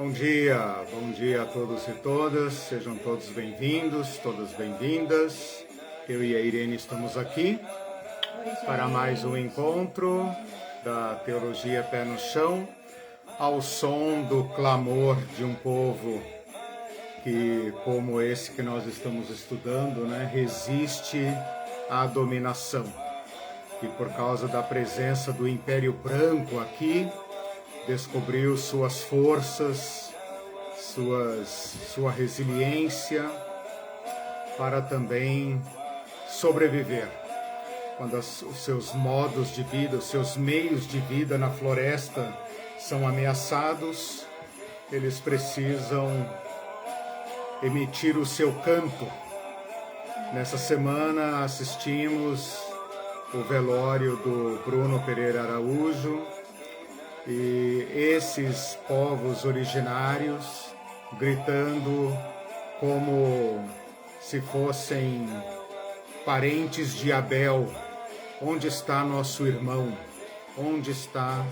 Bom dia a todos e todas, sejam todos bem-vindos, todas bem-vindas. Eu e a Irene estamos aqui para mais um encontro da Teologia Pé no Chão, ao som do clamor de um povo que, como esse que nós estamos estudando, resiste à dominação. E por causa da presença do Império Branco aqui, descobriu suas forças, sua resiliência para também sobreviver. Quando os seus modos de vida, os seus meios de vida na floresta são ameaçados, eles precisam emitir o seu canto. Nessa semana assistimos o velório do Bruno Pereira Araújo, e esses povos originários gritando como se fossem parentes de Abel: onde está nosso irmão? Onde está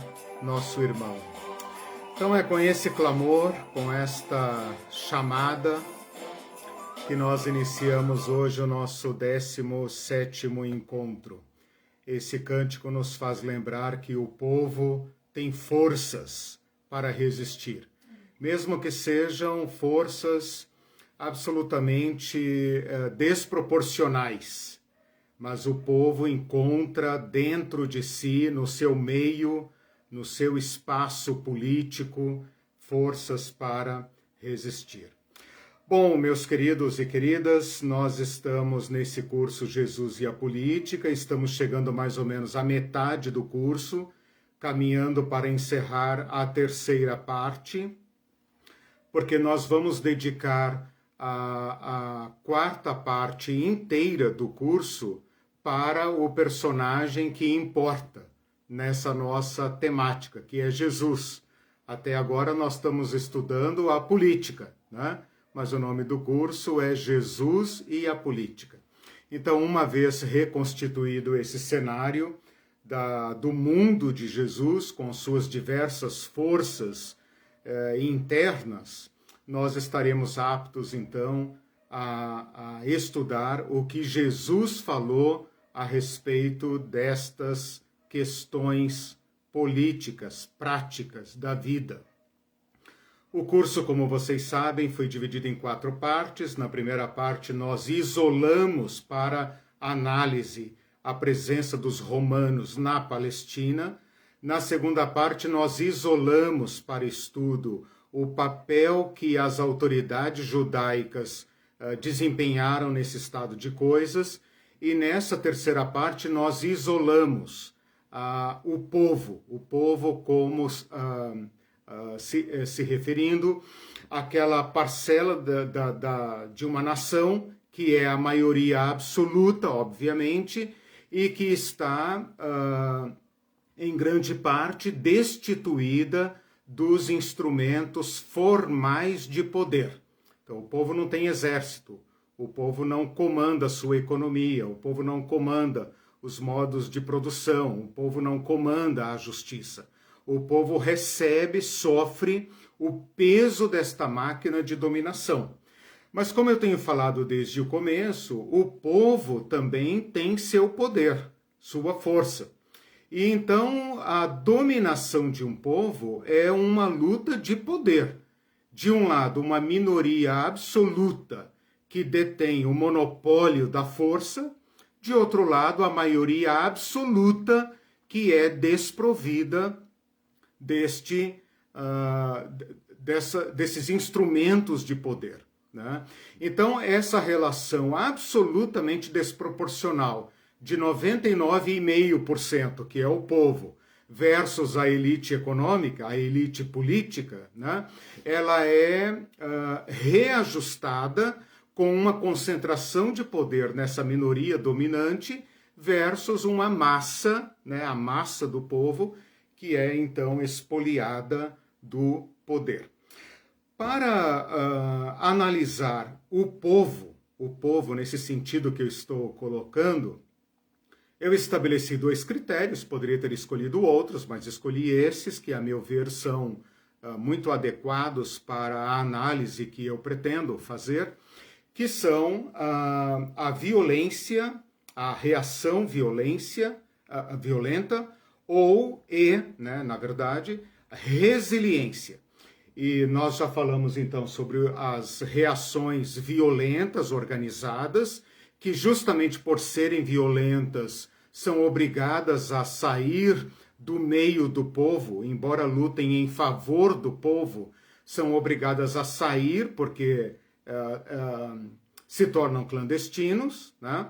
nosso irmão? Então é com esse clamor, com esta chamada, que nós iniciamos hoje o nosso 17º encontro. Esse cântico nos faz lembrar que o povo tem forças para resistir, mesmo que sejam forças absolutamente desproporcionais, mas o povo encontra dentro de si, no seu meio, no seu espaço político, forças para resistir. Bom, meus queridos e queridas, nós estamos nesse curso Jesus e a Política, estamos chegando mais ou menos à metade do curso, caminhando para encerrar a terceira parte, porque nós vamos dedicar a quarta parte inteira do curso para o personagem que importa nessa nossa temática, que é Jesus. Até agora nós estamos estudando a política, né? Mas o nome do curso é Jesus e a Política. Então, uma vez reconstituído esse cenário do mundo de Jesus, com suas diversas forças internas, nós estaremos aptos, então, a estudar o que Jesus falou a respeito destas questões políticas, práticas da vida. O curso, como vocês sabem, foi dividido em 4 partes. Na primeira parte, nós isolamos para análise a presença dos romanos na Palestina. Na segunda parte, nós isolamos para estudo o papel que as autoridades judaicas desempenharam nesse estado de coisas. E nessa terceira parte, nós isolamos o povo como se referindo àquela parcela de uma nação que é a maioria absoluta, obviamente, e que está, em grande parte, destituída dos instrumentos formais de poder. Então, o povo não tem exército, o povo não comanda a sua economia, o povo não comanda os modos de produção, o povo não comanda a justiça. O povo recebe, sofre o peso desta máquina de dominação. Mas como eu tenho falado desde o começo, o povo também tem seu poder, sua força. E então a dominação de um povo é uma luta de poder. De um lado, uma minoria absoluta que detém o monopólio da força, de outro lado, a maioria absoluta que é desprovida desses instrumentos de poder, né? Então, essa relação absolutamente desproporcional de 99,5%, que é o povo, versus a elite econômica, a elite política, né? Ela é reajustada com uma concentração de poder nessa minoria dominante versus uma massa, né, a massa do povo, que é, então, expoliada do poder. Para analisar o povo nesse sentido que eu estou colocando, eu estabeleci 2 critérios, poderia ter escolhido outros, mas escolhi esses, que, a meu ver, são muito adequados para a análise que eu pretendo fazer, que são a violência, a reação violenta né, na verdade, resiliência. E nós já falamos então sobre as reações violentas organizadas, que justamente por serem violentas são obrigadas a sair do meio do povo, embora lutem em favor do povo, são obrigadas a sair porque se tornam clandestinos, né?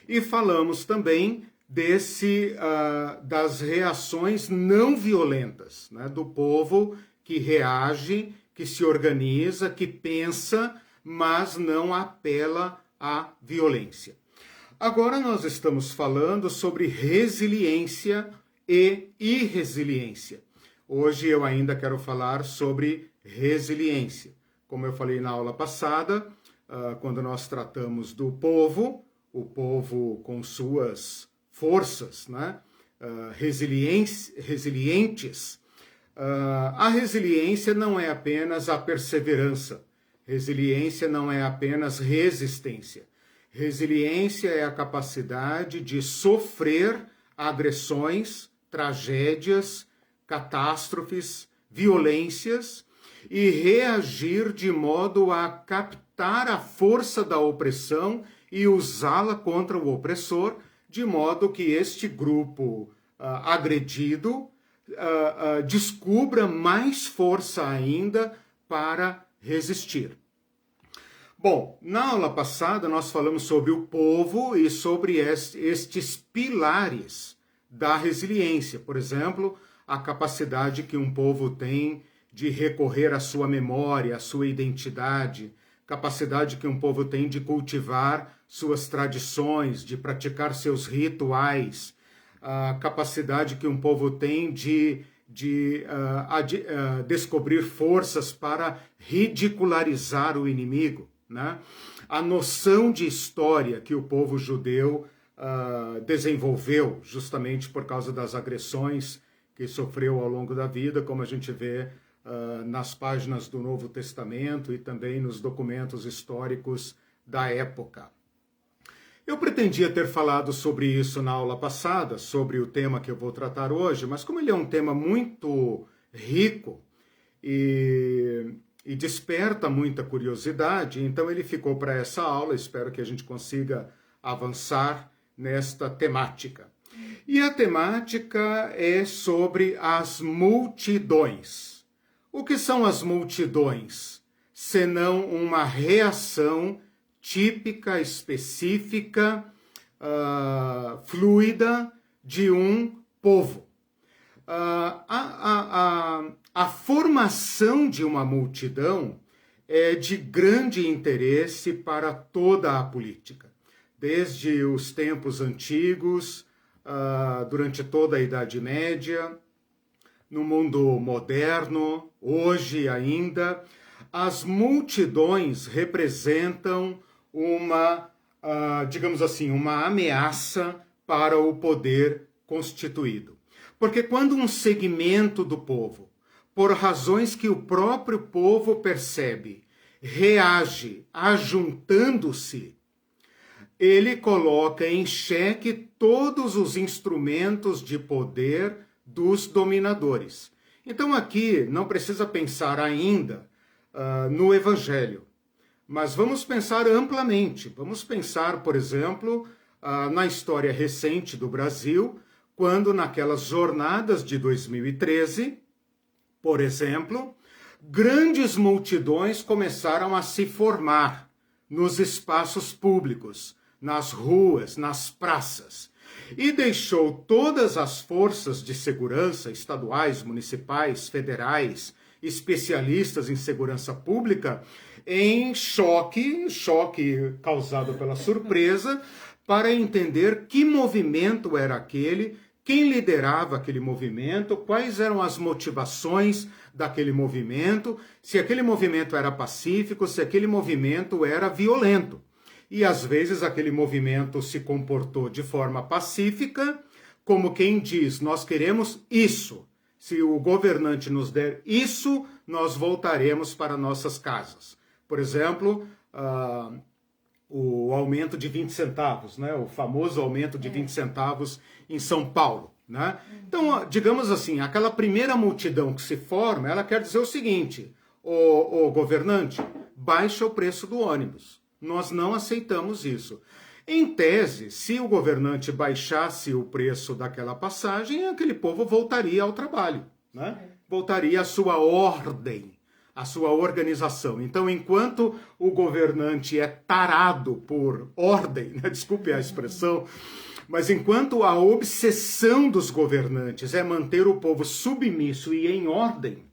E falamos também das reações não violentas, né? Do povo que reage, que se organiza, que pensa, mas não apela à violência. Agora nós estamos falando sobre resiliência e irresiliência. Hoje eu ainda quero falar sobre resiliência. Como eu falei na aula passada, quando nós tratamos do povo, o povo com suas forças, né, resilientes, a resiliência não é apenas a perseverança, resiliência não é apenas resistência. Resiliência é a capacidade de sofrer agressões, tragédias, catástrofes, violências e reagir de modo a captar a força da opressão e usá-la contra o opressor, de modo que este grupo agredido descubra mais força ainda para resistir. Bom, na aula passada nós falamos sobre o povo e sobre estes pilares da resiliência. Por exemplo, a capacidade que um povo tem de recorrer à sua memória, à sua identidade, capacidade que um povo tem de cultivar suas tradições, de praticar seus rituais, a capacidade que um povo tem de descobrir forças para ridicularizar o inimigo, né? A noção de história que o povo judeu desenvolveu justamente por causa das agressões que sofreu ao longo da vida, como a gente vê nas páginas do Novo Testamento e também nos documentos históricos da época. Eu pretendia ter falado sobre isso na aula passada, sobre o tema que eu vou tratar hoje, mas como ele é um tema muito rico e desperta muita curiosidade, então ele ficou para essa aula. Espero que a gente consiga avançar nesta temática. E a temática é sobre as multidões. O que são as multidões? Senão uma reação típica, específica, fluida de um povo. A formação de uma multidão é de grande interesse para toda a política. Desde os tempos antigos, durante toda a Idade Média, no mundo moderno, hoje ainda, as multidões representam digamos assim, uma ameaça para o poder constituído. Porque quando um segmento do povo, por razões que o próprio povo percebe, reage ajuntando-se, ele coloca em xeque todos os instrumentos de poder dos dominadores. Então aqui não precisa pensar ainda no Evangelho, mas vamos pensar amplamente. Vamos pensar, por exemplo, na história recente do Brasil, quando naquelas jornadas de 2013, por exemplo, grandes multidões começaram a se formar nos espaços públicos, nas ruas, nas praças, e deixou todas as forças de segurança, estaduais, municipais, federais, especialistas em segurança pública, em choque causado pela surpresa, para entender que movimento era aquele, quem liderava aquele movimento, quais eram as motivações daquele movimento, se aquele movimento era pacífico, se aquele movimento era violento. E às vezes aquele movimento se comportou de forma pacífica, como quem diz, nós queremos isso, Se o governante nos der isso, nós voltaremos para nossas casas. Por exemplo, o aumento de 20 centavos, né? O famoso aumento de 20 centavos em São Paulo. Né? Então, digamos assim, aquela primeira multidão que se forma, ela quer dizer o seguinte: o governante, baixa o preço do ônibus. Nós não aceitamos isso. Em tese, se o governante baixasse o preço daquela passagem, aquele povo voltaria ao trabalho, né? Voltaria à sua ordem, à sua organização. Então, enquanto o governante é tarado por ordem, né? Desculpe a expressão, mas enquanto a obsessão dos governantes é manter o povo submisso e em ordem,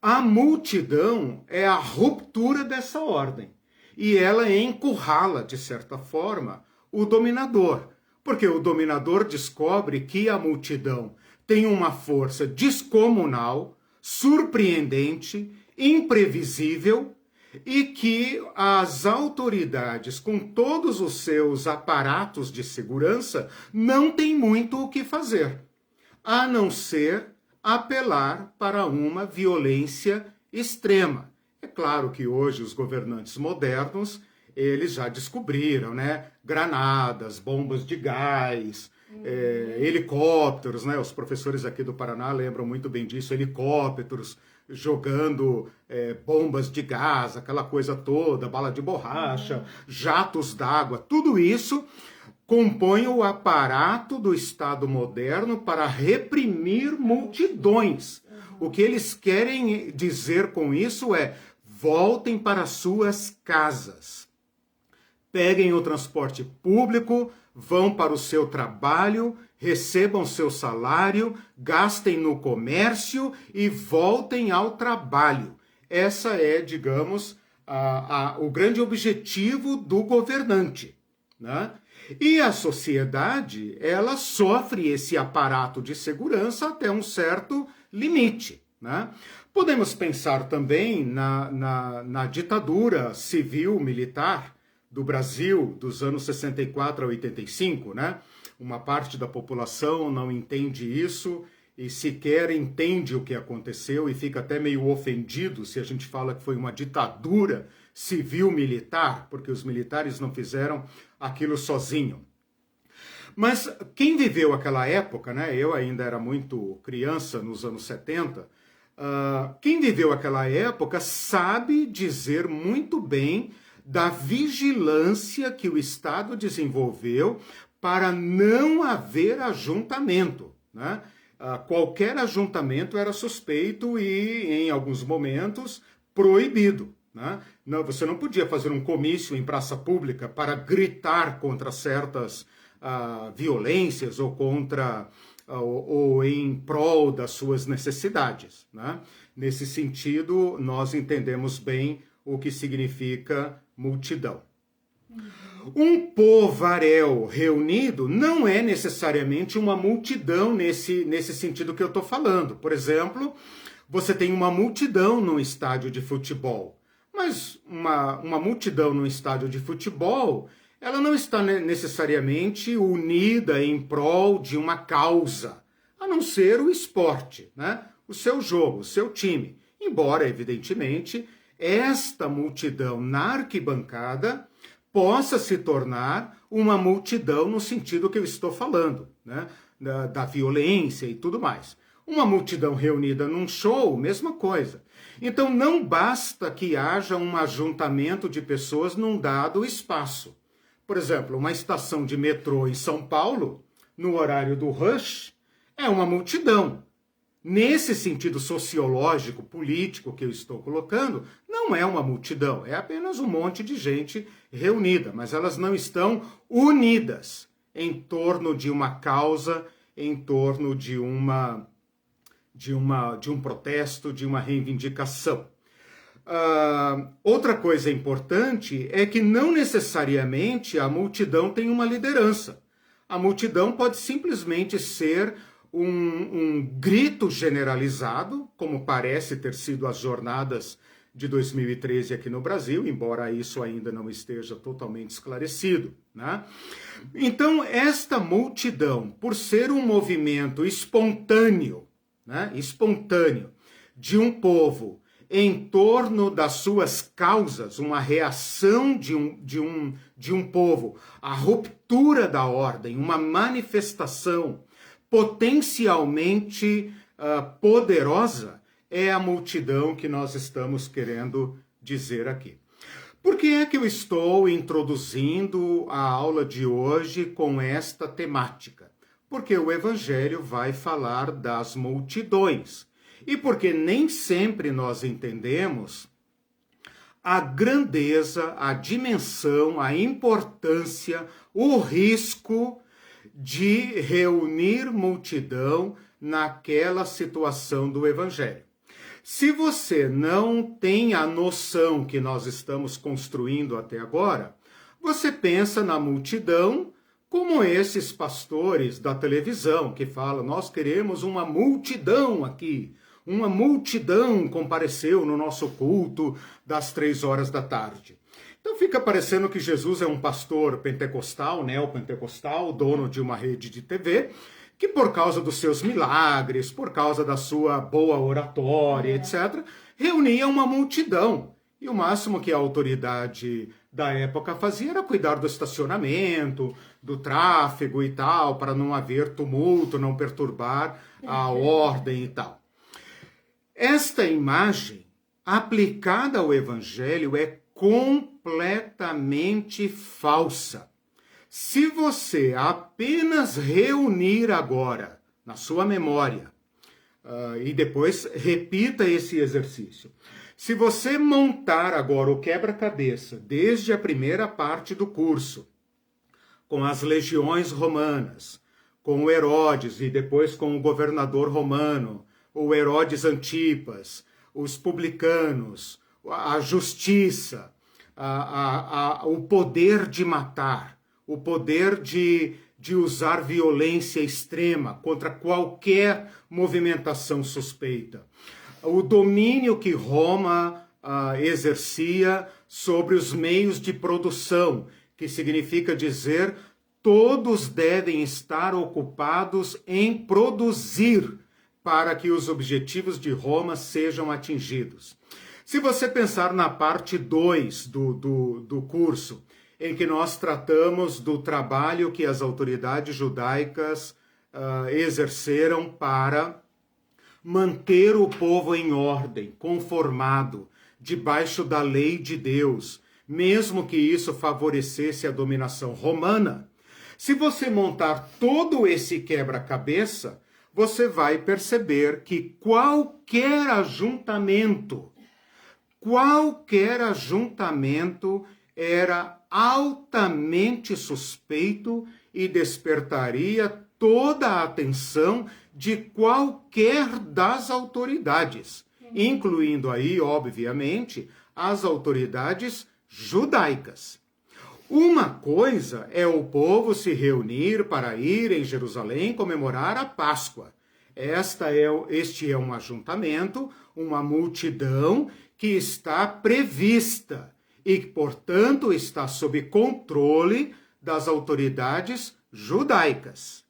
a multidão é a ruptura dessa ordem. E ela encurrala, de certa forma, o dominador. Porque o dominador descobre que a multidão tem uma força descomunal, surpreendente, imprevisível, e que as autoridades, com todos os seus aparatos de segurança, não têm muito o que fazer, a não ser apelar para uma violência extrema. É claro que hoje os governantes modernos, eles já descobriram, né? Granadas, bombas de gás, helicópteros, né? Os professores aqui do Paraná lembram muito bem disso, helicópteros jogando bombas de gás, aquela coisa toda, bala de borracha, jatos d'água, tudo isso compõe o aparato do Estado moderno para reprimir multidões. O que eles querem dizer com isso é: voltem para suas casas, peguem o transporte público, vão para o seu trabalho, recebam seu salário, gastem no comércio e voltem ao trabalho. Essa é, digamos, o grande objetivo do governante, né? E a sociedade, ela sofre esse aparato de segurança até um certo limite, né? Podemos pensar também na ditadura civil-militar do Brasil dos anos 64 a 85, né? Uma parte da população não entende isso e sequer entende o que aconteceu e fica até meio ofendido se a gente fala que foi uma ditadura civil-militar, porque os militares não fizeram aquilo sozinho. Mas quem viveu aquela época, né? Eu ainda era muito criança nos anos 70, quem viveu aquela época sabe dizer muito bem da vigilância que o Estado desenvolveu para não haver ajuntamento, né? Qualquer ajuntamento era suspeito e, em alguns momentos, proibido, né? Não, você não podia fazer um comício em praça pública para gritar contra certas violências ou contra ou em prol das suas necessidades, né? Nesse sentido, nós entendemos bem o que significa multidão. Um povaréu reunido não é necessariamente uma multidão nesse sentido que eu estou falando. Por exemplo, você tem uma multidão num estádio de futebol, mas uma multidão num estádio de futebol, ela não está necessariamente unida em prol de uma causa, a não ser o esporte, né? O seu jogo, o seu time. Embora, evidentemente, esta multidão na arquibancada possa se tornar uma multidão no sentido que eu estou falando, né? Da violência e tudo mais. Uma multidão reunida num show, mesma coisa. Então não basta que haja um ajuntamento de pessoas num dado espaço. Por exemplo, uma estação de metrô em São Paulo, no horário do rush, é uma multidão. Nesse sentido sociológico, político que eu estou colocando, não é uma multidão, é apenas um monte de gente reunida, mas elas não estão unidas em torno de uma causa, em torno de um protesto, de uma reivindicação. Outra coisa importante é que não necessariamente a multidão tem uma liderança. A multidão pode simplesmente ser um grito generalizado, como parece ter sido as jornadas de 2013 aqui no Brasil, embora isso ainda não esteja totalmente esclarecido, né? Então, esta multidão, por ser um movimento espontâneo, né, espontâneo, de um povo em torno das suas causas, uma reação de um povo, a ruptura da ordem, uma manifestação potencialmente poderosa, é a multidão que nós estamos querendo dizer aqui. Por que é que eu estou introduzindo a aula de hoje com esta temática? Porque o Evangelho vai falar das multidões. E porque nem sempre nós entendemos a grandeza, a dimensão, a importância, o risco de reunir multidão naquela situação do Evangelho. Se você não tem a noção que nós estamos construindo até agora, você pensa na multidão como esses pastores da televisão que falam: nós queremos uma multidão aqui. Uma multidão compareceu no nosso culto das 3 horas da tarde. Então fica parecendo que Jesus é um pastor pentecostal, neopentecostal, dono de uma rede de TV, que por causa dos seus milagres, por causa da sua boa oratória, etc., reunia uma multidão. E o máximo que a autoridade da época fazia era cuidar do estacionamento, do tráfego e tal, para não haver tumulto, não perturbar a ordem e tal. Esta imagem, aplicada ao Evangelho, é completamente falsa. Se você apenas reunir agora, na sua memória, e depois repita esse exercício, se você montar agora o quebra-cabeça, desde a primeira parte do curso, com as legiões romanas, com o Herodes e depois com o governador romano, o Herodes Antipas, os publicanos, a justiça, o poder de matar, o poder de usar violência extrema contra qualquer movimentação suspeita, o domínio que Roma exercia sobre os meios de produção, que significa dizer todos devem estar ocupados em produzir para que os objetivos de Roma sejam atingidos. Se você pensar na parte 2 do curso, em que nós tratamos do trabalho que as autoridades judaicas exerceram para manter o povo em ordem, conformado, debaixo da lei de Deus, mesmo que isso favorecesse a dominação romana, se você montar todo esse quebra-cabeça, você vai perceber que qualquer ajuntamento era altamente suspeito e despertaria toda a atenção de qualquer das autoridades, incluindo aí, obviamente, as autoridades judaicas. Uma coisa é o povo se reunir para ir em Jerusalém comemorar a Páscoa. Este é um ajuntamento, uma multidão que está prevista e que, portanto, está sob controle das autoridades judaicas.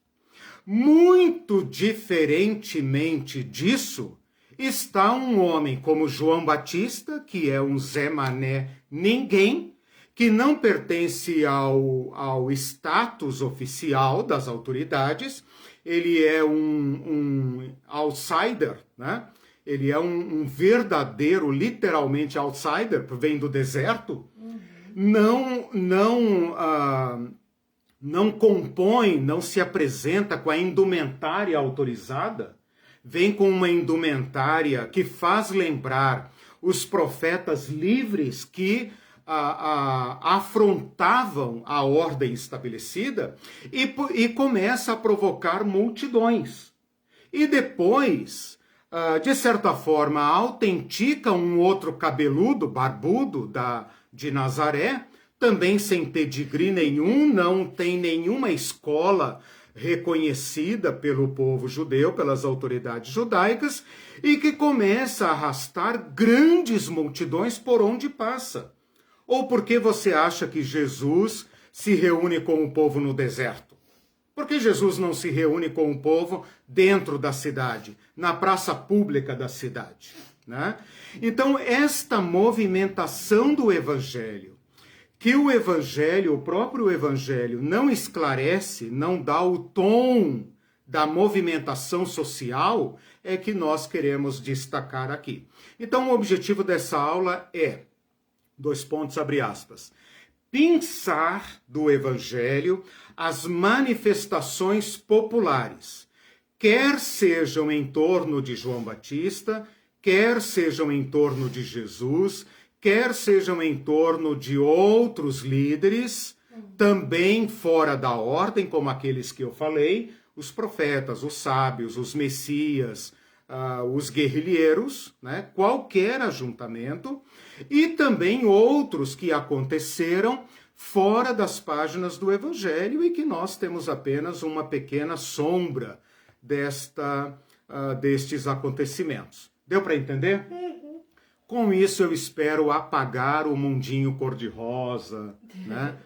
Muito diferentemente disso, está um homem como João Batista, que é um Zé Mané ninguém, que não pertence ao status oficial das autoridades, ele é um outsider, né? Ele é um verdadeiro, literalmente outsider, vem do deserto, não compõe, não se apresenta com a indumentária autorizada, vem com uma indumentária que faz lembrar os profetas livres que afrontavam a ordem estabelecida e começa a provocar multidões. E depois, de certa forma, autentica um outro cabeludo, barbudo, de Nazaré, também sem pedigree nenhum, não tem nenhuma escola reconhecida pelo povo judeu, pelas autoridades judaicas, e que começa a arrastar grandes multidões por onde passa. Ou por que você acha que Jesus se reúne com o povo no deserto? Por que Jesus não se reúne com o povo dentro da cidade, na praça pública da cidade, né? Então, esta movimentação do evangelho, que o próprio evangelho não esclarece, não dá o tom da movimentação social, é que nós queremos destacar aqui. Então, o objetivo dessa aula é, abre aspas, pensar do evangelho as manifestações populares, quer sejam em torno de João Batista, quer sejam em torno de Jesus, quer sejam em torno de outros líderes, também fora da ordem, como aqueles que eu falei, os profetas, os sábios, os messias, os guerrilheiros, né? Qualquer ajuntamento, e também outros que aconteceram fora das páginas do Evangelho e que nós temos apenas uma pequena sombra destes acontecimentos. Deu para entender? Com isso eu espero apagar o mundinho cor-de-rosa, né?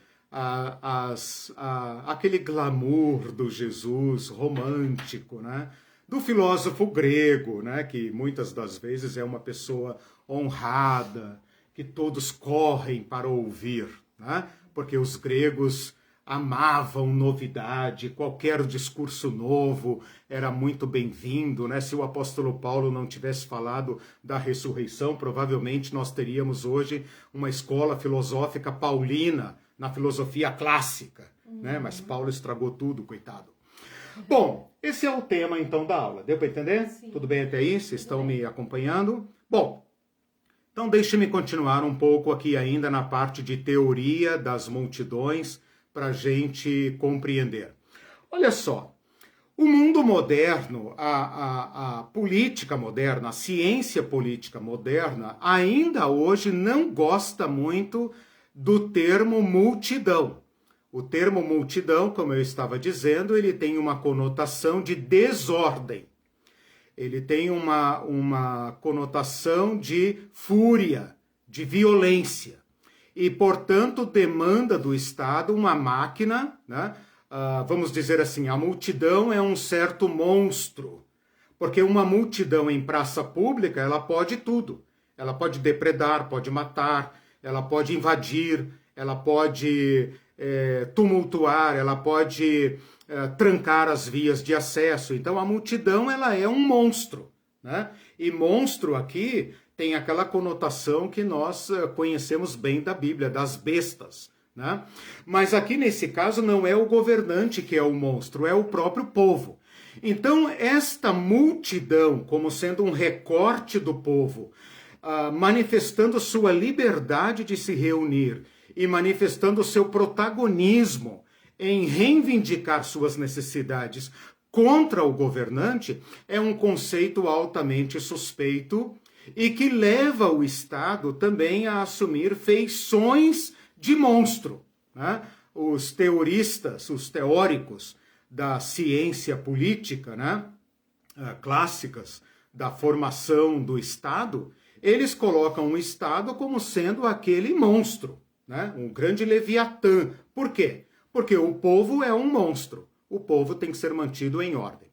Aquele glamour do Jesus romântico, né? Do filósofo grego, né? Que muitas das vezes é uma pessoa honrada, que todos correm para ouvir, né? Porque os gregos amavam novidade, qualquer discurso novo era muito bem-vindo, né? Se o apóstolo Paulo não tivesse falado da ressurreição, provavelmente nós teríamos hoje uma escola filosófica paulina, na filosofia clássica, né? Mas Paulo estragou tudo, coitado. Bom, esse é o tema, então, da aula. Deu para entender? Sim. Tudo bem até aí? Vocês estão me acompanhando? Bom, então deixe-me continuar um pouco aqui ainda na parte de teoria das multidões para a gente compreender. Olha só, o mundo moderno, a política moderna, a ciência política moderna, ainda hoje não gosta muito do termo multidão. O termo multidão, como eu estava dizendo, ele tem uma conotação de desordem. Ele tem uma conotação de fúria, de violência. E, portanto, demanda do Estado uma máquina, né? Vamos dizer assim, a multidão é um certo monstro. Porque uma multidão em praça pública, ela pode tudo. Ela pode depredar, pode matar, ela pode invadir, ela pode tumultuar, ela pode trancar as vias de acesso. Então a multidão ela é um monstro, né? E monstro aqui tem aquela conotação que nós conhecemos bem da Bíblia, das bestas, né? Mas aqui nesse caso não é o governante que é o monstro, é o próprio povo. Então esta multidão, como sendo um recorte do povo, manifestando sua liberdade de se reunir e manifestando seu protagonismo em reivindicar suas necessidades contra o governante, é um conceito altamente suspeito e que leva o Estado também a assumir feições de monstro, né? Os teoristas, os teóricos da ciência política, né? Clássicas da formação do Estado, eles colocam o Estado como sendo aquele monstro, né? Um grande leviatã. Por quê? Porque o povo é um monstro. O povo tem que ser mantido em ordem.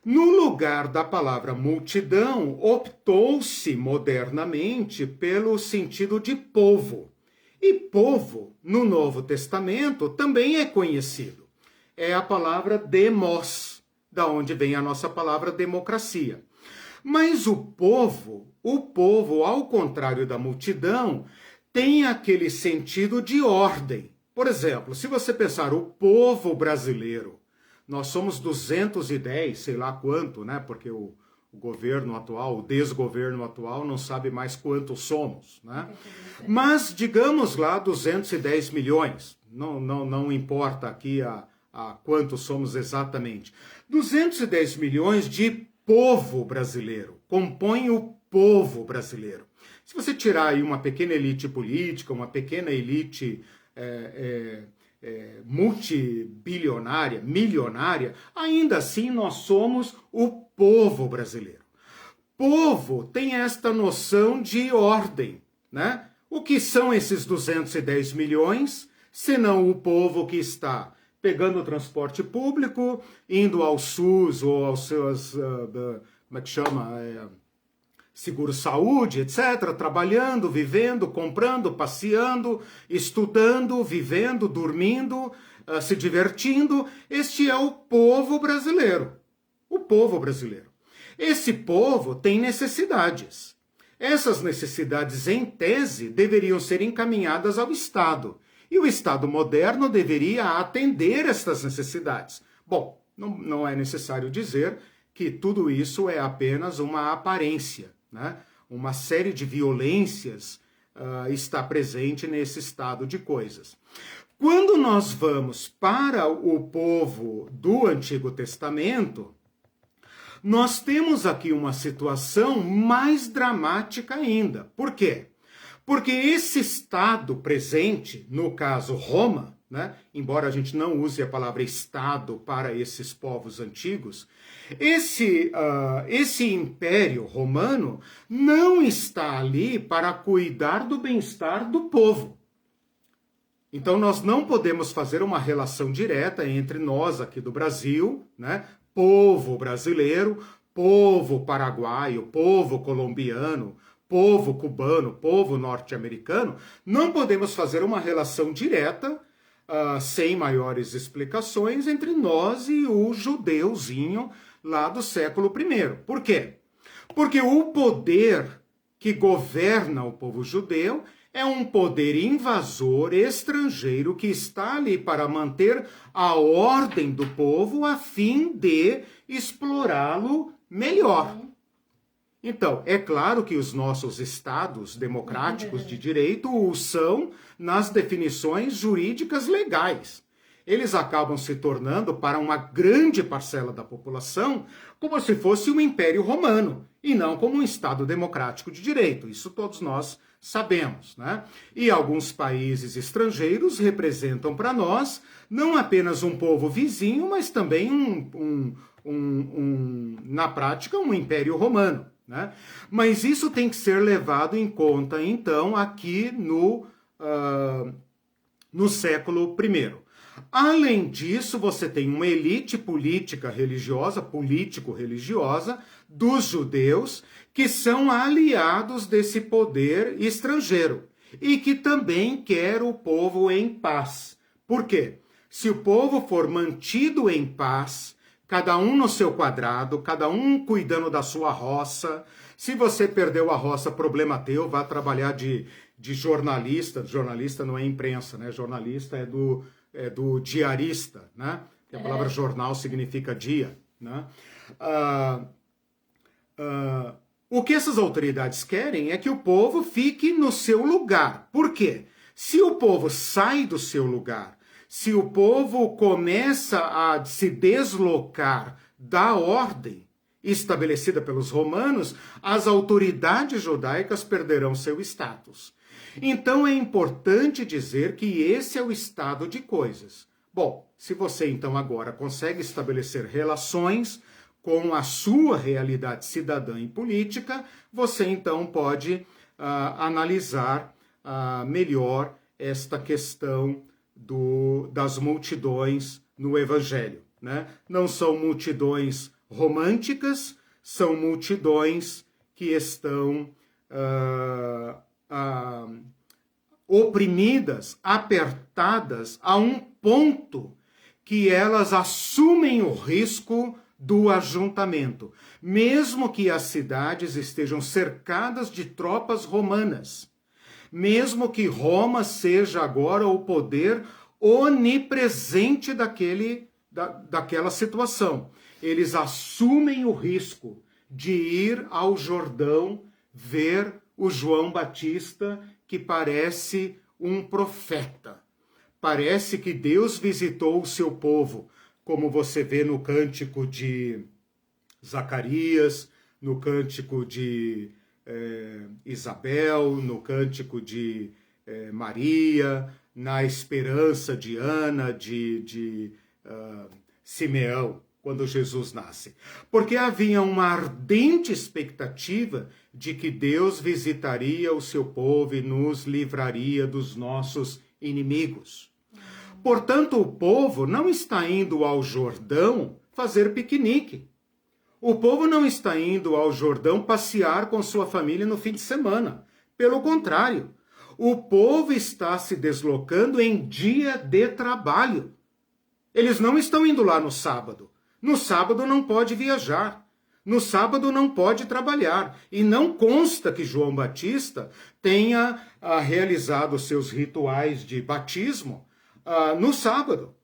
No lugar da palavra multidão, optou-se modernamente pelo sentido de povo. E povo, no Novo Testamento, também é conhecido. É a palavra demos, da onde vem a nossa palavra democracia. Mas o povo, ao contrário da multidão, tem aquele sentido de ordem. Por exemplo, se você pensar o povo brasileiro, nós somos 210, sei lá quanto, né? Porque o governo atual, o desgoverno atual, não sabe mais quantos somos, né? Mas, digamos lá, 210 milhões. Não importa aqui a quantos somos exatamente. 210 milhões de povo brasileiro. Compõem o povo brasileiro. Se você tirar aí uma pequena elite política, uma pequena elite multibilionária, milionária, ainda assim nós somos o povo brasileiro. Povo tem esta noção de ordem, né? O que são esses 210 milhões, senão o povo que está pegando o transporte público, indo ao SUS ou aos seus, como é que chama, seguro-saúde, etc., trabalhando, vivendo, comprando, passeando, estudando, vivendo, dormindo, se divertindo. Este é o povo brasileiro. O povo brasileiro. Esse povo tem necessidades. Essas necessidades, em tese, deveriam ser encaminhadas ao Estado. E o Estado moderno deveria atender estas necessidades. Bom, não é necessário dizer que tudo isso é apenas uma aparência, né? Uma série de violências está presente nesse estado de coisas. Quando nós vamos para o povo do Antigo Testamento, nós temos aqui uma situação mais dramática ainda. Por quê? Porque esse estado presente, no caso Roma, né, embora a gente não use a palavra Estado para esses povos antigos, esse império romano não está ali para cuidar do bem-estar do povo. Então nós não podemos fazer uma relação direta entre nós aqui do Brasil, né, povo brasileiro, povo paraguaio, povo colombiano, povo cubano, povo norte-americano. Não podemos fazer uma relação direta sem maiores explicações entre nós e o judeuzinho lá do século I. Por quê? Porque o poder que governa o povo judeu é um poder invasor estrangeiro que está ali para manter a ordem do povo a fim de explorá-lo melhor. Então, é claro que os nossos estados democráticos de direito o são nas definições jurídicas legais. Eles acabam se tornando, para uma grande parcela da população, como se fosse um império romano, e não como um estado democrático de direito. Isso todos nós sabemos, né? E alguns países estrangeiros representam para nós não apenas um povo vizinho, mas também na prática, um império romano. Né? Mas isso tem que ser levado em conta, então, aqui no século I. Além disso, você tem uma elite política religiosa, político-religiosa, dos judeus, que são aliados desse poder estrangeiro e que também quer o povo em paz. Por quê? Se o povo for mantido em paz, cada um no seu quadrado, cada um cuidando da sua roça. Se você perdeu a roça, problema teu, vá trabalhar de jornalista. Jornalista não é imprensa, né? Jornalista é do diarista, né? A palavra jornal significa dia, né? O que essas autoridades querem é que o povo fique no seu lugar. Por quê? Se o povo sai do seu lugar, se o povo começa a se deslocar da ordem estabelecida pelos romanos, as autoridades judaicas perderão seu status. Então é importante dizer que esse é o estado de coisas. Bom, se você então agora consegue estabelecer relações com a sua realidade cidadã e política, você então pode analisar melhor esta questão das multidões no Evangelho. Né? Não são multidões românticas, são multidões que estão oprimidas, apertadas a um ponto que elas assumem o risco do ajuntamento, mesmo que as cidades estejam cercadas de tropas romanas. Mesmo que Roma seja agora o poder onipresente daquela situação. Eles assumem o risco de ir ao Jordão ver o João Batista, que parece um profeta. Parece que Deus visitou o seu povo, como você vê no cântico de Zacarias, no cântico de Isabel, no cântico de Maria, na esperança de Ana, de Simeão, quando Jesus nasce. Porque havia uma ardente expectativa de que Deus visitaria o seu povo e nos livraria dos nossos inimigos. Portanto, o povo não está indo ao Jordão fazer piquenique. O povo não está indo ao Jordão passear com sua família no fim de semana. Pelo contrário, o povo está se deslocando em dia de trabalho. Eles não estão indo lá no sábado. No sábado não pode viajar. No sábado não pode trabalhar. E não consta que João Batista tenha realizado seus rituais de batismo no sábado.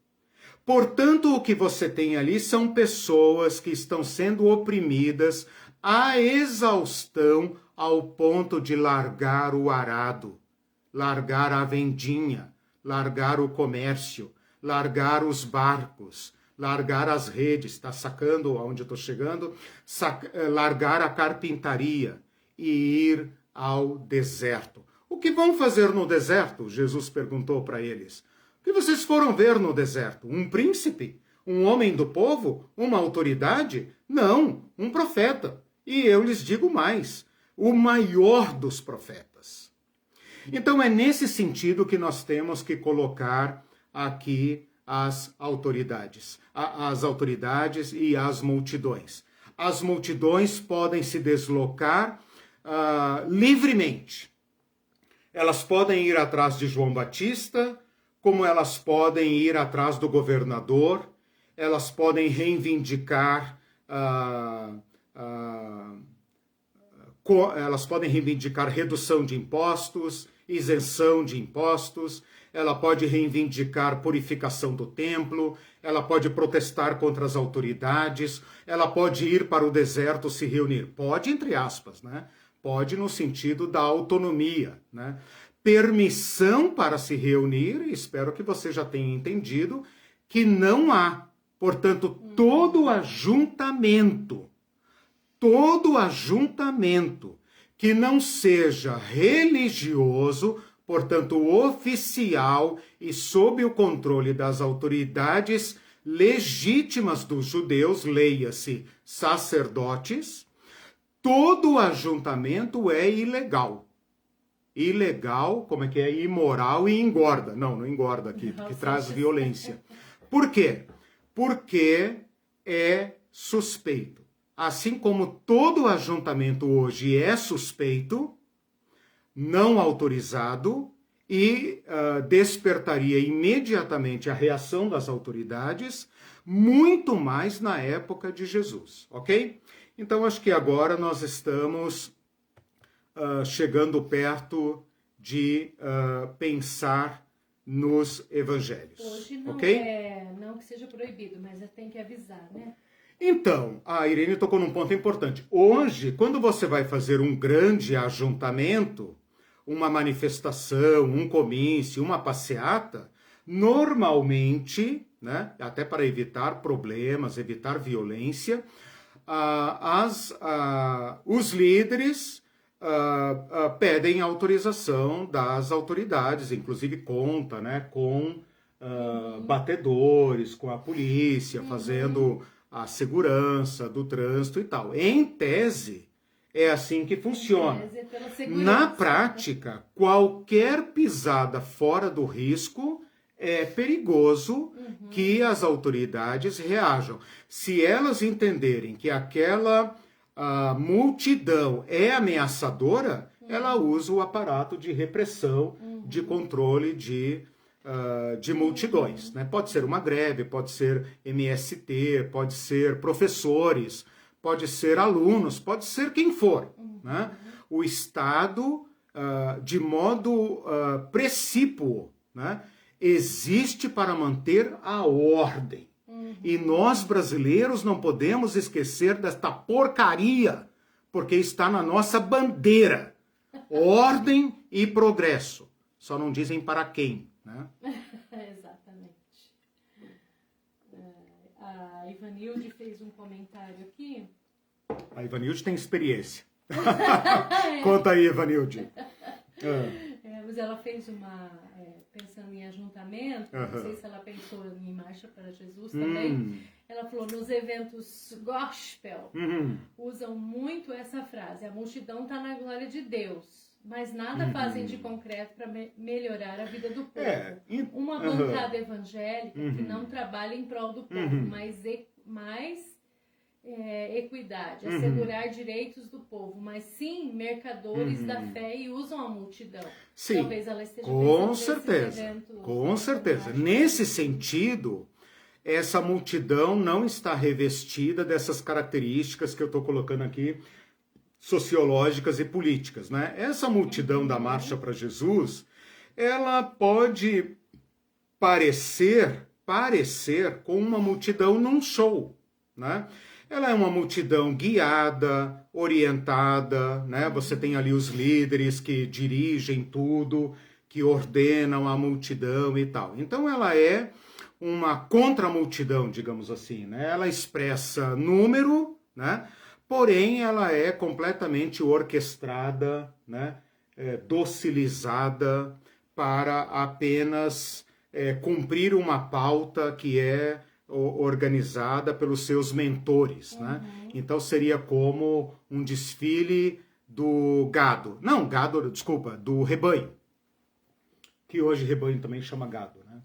Portanto, o que você tem ali são pessoas que estão sendo oprimidas à exaustão ao ponto de largar o arado, largar a vendinha, largar o comércio, largar os barcos, largar as redes, está sacando aonde eu estou chegando? Largar a carpintaria e ir ao deserto. O que vão fazer no deserto? Jesus perguntou para eles. O que vocês foram ver no deserto? Um príncipe? Um homem do povo? Uma autoridade? Não, um profeta. E eu lhes digo mais, o maior dos profetas. Então é nesse sentido que nós temos que colocar aqui as autoridades e as multidões. As multidões podem se deslocar livremente. Elas podem ir atrás de João Batista, como elas podem ir atrás do governador, elas podem reivindicar redução de impostos, isenção de impostos, ela pode reivindicar purificação do templo, ela pode protestar contra as autoridades, ela pode ir para o deserto se reunir. Pode, entre aspas, né? Pode no sentido da autonomia, né? Permissão para se reunir, espero que você já tenha entendido, que não há. Portanto, todo ajuntamento que não seja religioso, portanto, oficial e sob o controle das autoridades legítimas dos judeus, leia-se sacerdotes, todo ajuntamento é ilegal. Ilegal, como é que é? Imoral e engorda. Não engorda aqui, que traz violência. Por quê? Porque é suspeito. Assim como todo ajuntamento hoje é suspeito, não autorizado e despertaria imediatamente a reação das autoridades, muito mais na época de Jesus, ok? Então, acho que agora nós estamos chegando perto de pensar nos evangelhos. Hoje não okay? Não que seja proibido, mas tem que avisar, né? Então, a Irene tocou num ponto importante. Hoje, quando você vai fazer um grande ajuntamento, uma manifestação, um comício, uma passeata, normalmente, né, até para evitar problemas, evitar violência, os líderes pedem autorização das autoridades, inclusive conta, né, com batedores, com a polícia, fazendo a segurança do trânsito e tal. Em tese, é assim que funciona. Na prática, qualquer pisada fora do risco é perigoso que as autoridades reajam. Se elas entenderem que aquela multidão é ameaçadora, ela usa o aparato de repressão, de controle de multidões. Né? Pode ser uma greve, pode ser MST, pode ser professores, pode ser alunos, pode ser quem for. Né? O Estado, de modo precípuo, né, existe para manter a ordem. E nós, brasileiros, não podemos esquecer desta porcaria, porque está na nossa bandeira. Ordem e progresso. Só não dizem para quem. Né? Exatamente. A Ivanilde fez um comentário aqui. A Ivanilde tem experiência. Conta aí, Ivanilde. Mas ela fez pensando em ajuntamento, não sei se ela pensou em Marcha para Jesus também. Ela falou, nos eventos gospel, usam muito essa frase, a multidão está na glória de Deus. mas nada fazem de concreto para melhorar a vida do povo. Uma bancada evangélica que não trabalha em prol do povo, mas equidade, assegurar direitos do povo, mas sim mercadores da fé e usam a multidão. Sim, talvez ela esteja com certeza, com certeza. Nesse sentido, essa multidão não está revestida dessas características que eu estou colocando aqui, sociológicas e políticas, né? Essa multidão da Marcha para Jesus, ela pode parecer com uma multidão num show, né? Ela é uma multidão guiada, orientada, né? Você tem ali os líderes que dirigem tudo, que ordenam a multidão e tal. Então ela é uma contramultidão, digamos assim, né? Ela expressa número, né? Porém ela é completamente orquestrada, né? Docilizada para apenas cumprir uma pauta que é organizada pelos seus mentores, né? Então seria como um desfile do gado. Não, gado, desculpa, do rebanho. Que hoje rebanho também chama gado, né?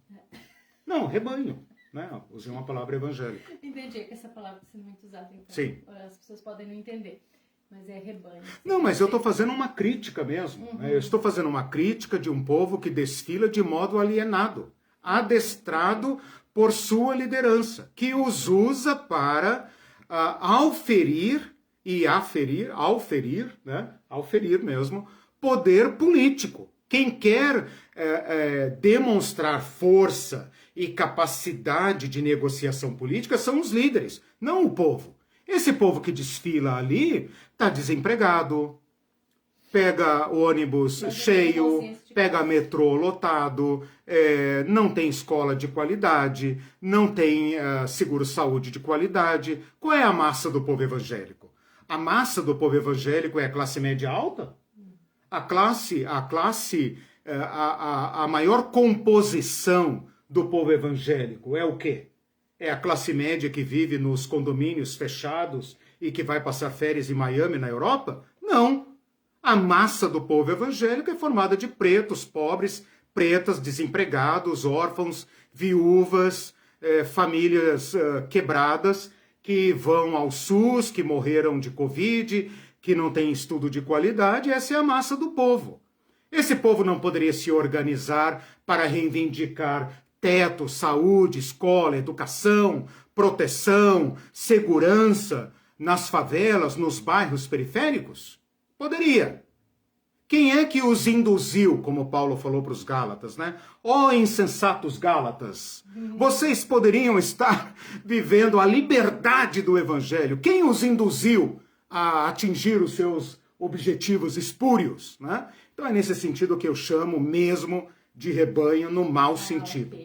Não, rebanho, né? Usei uma palavra evangélica. Entendi, que essa palavra está sendo muito usada, então. Sim. As pessoas podem não entender. Mas é rebanho. Não, mas eu estou fazendo uma crítica mesmo. Né? Eu estou fazendo uma crítica de um povo que desfila de modo alienado, adestrado por sua liderança, que os usa para auferir mesmo, poder político. Quem quer demonstrar força e capacidade de negociação política são os líderes, não o povo. Esse povo que desfila ali está desempregado, pega ônibus cheio, pega metrô lotado, não tem escola de qualidade, não tem seguro-saúde de qualidade. Qual é a massa do povo evangélico? A massa do povo evangélico é a classe média alta? A maior composição do povo evangélico é o quê? É a classe média que vive nos condomínios fechados e que vai passar férias em Miami, na Europa? Não. A massa do povo evangélico é formada de pretos, pobres, pretas, desempregados, órfãos, viúvas, famílias quebradas, que vão ao SUS, que morreram de Covid, que não tem estudo de qualidade. Essa é a massa do povo. Esse povo não poderia se organizar para reivindicar teto, saúde, escola, educação, proteção, segurança nas favelas, nos bairros periféricos? Poderia. Quem é que os induziu, como Paulo falou para os Gálatas, né? Ó insensatos Gálatas, vocês poderiam estar vivendo a liberdade do Evangelho. Quem os induziu a atingir os seus objetivos espúrios, né? Então é nesse sentido que eu chamo mesmo de rebanho no mau sentido.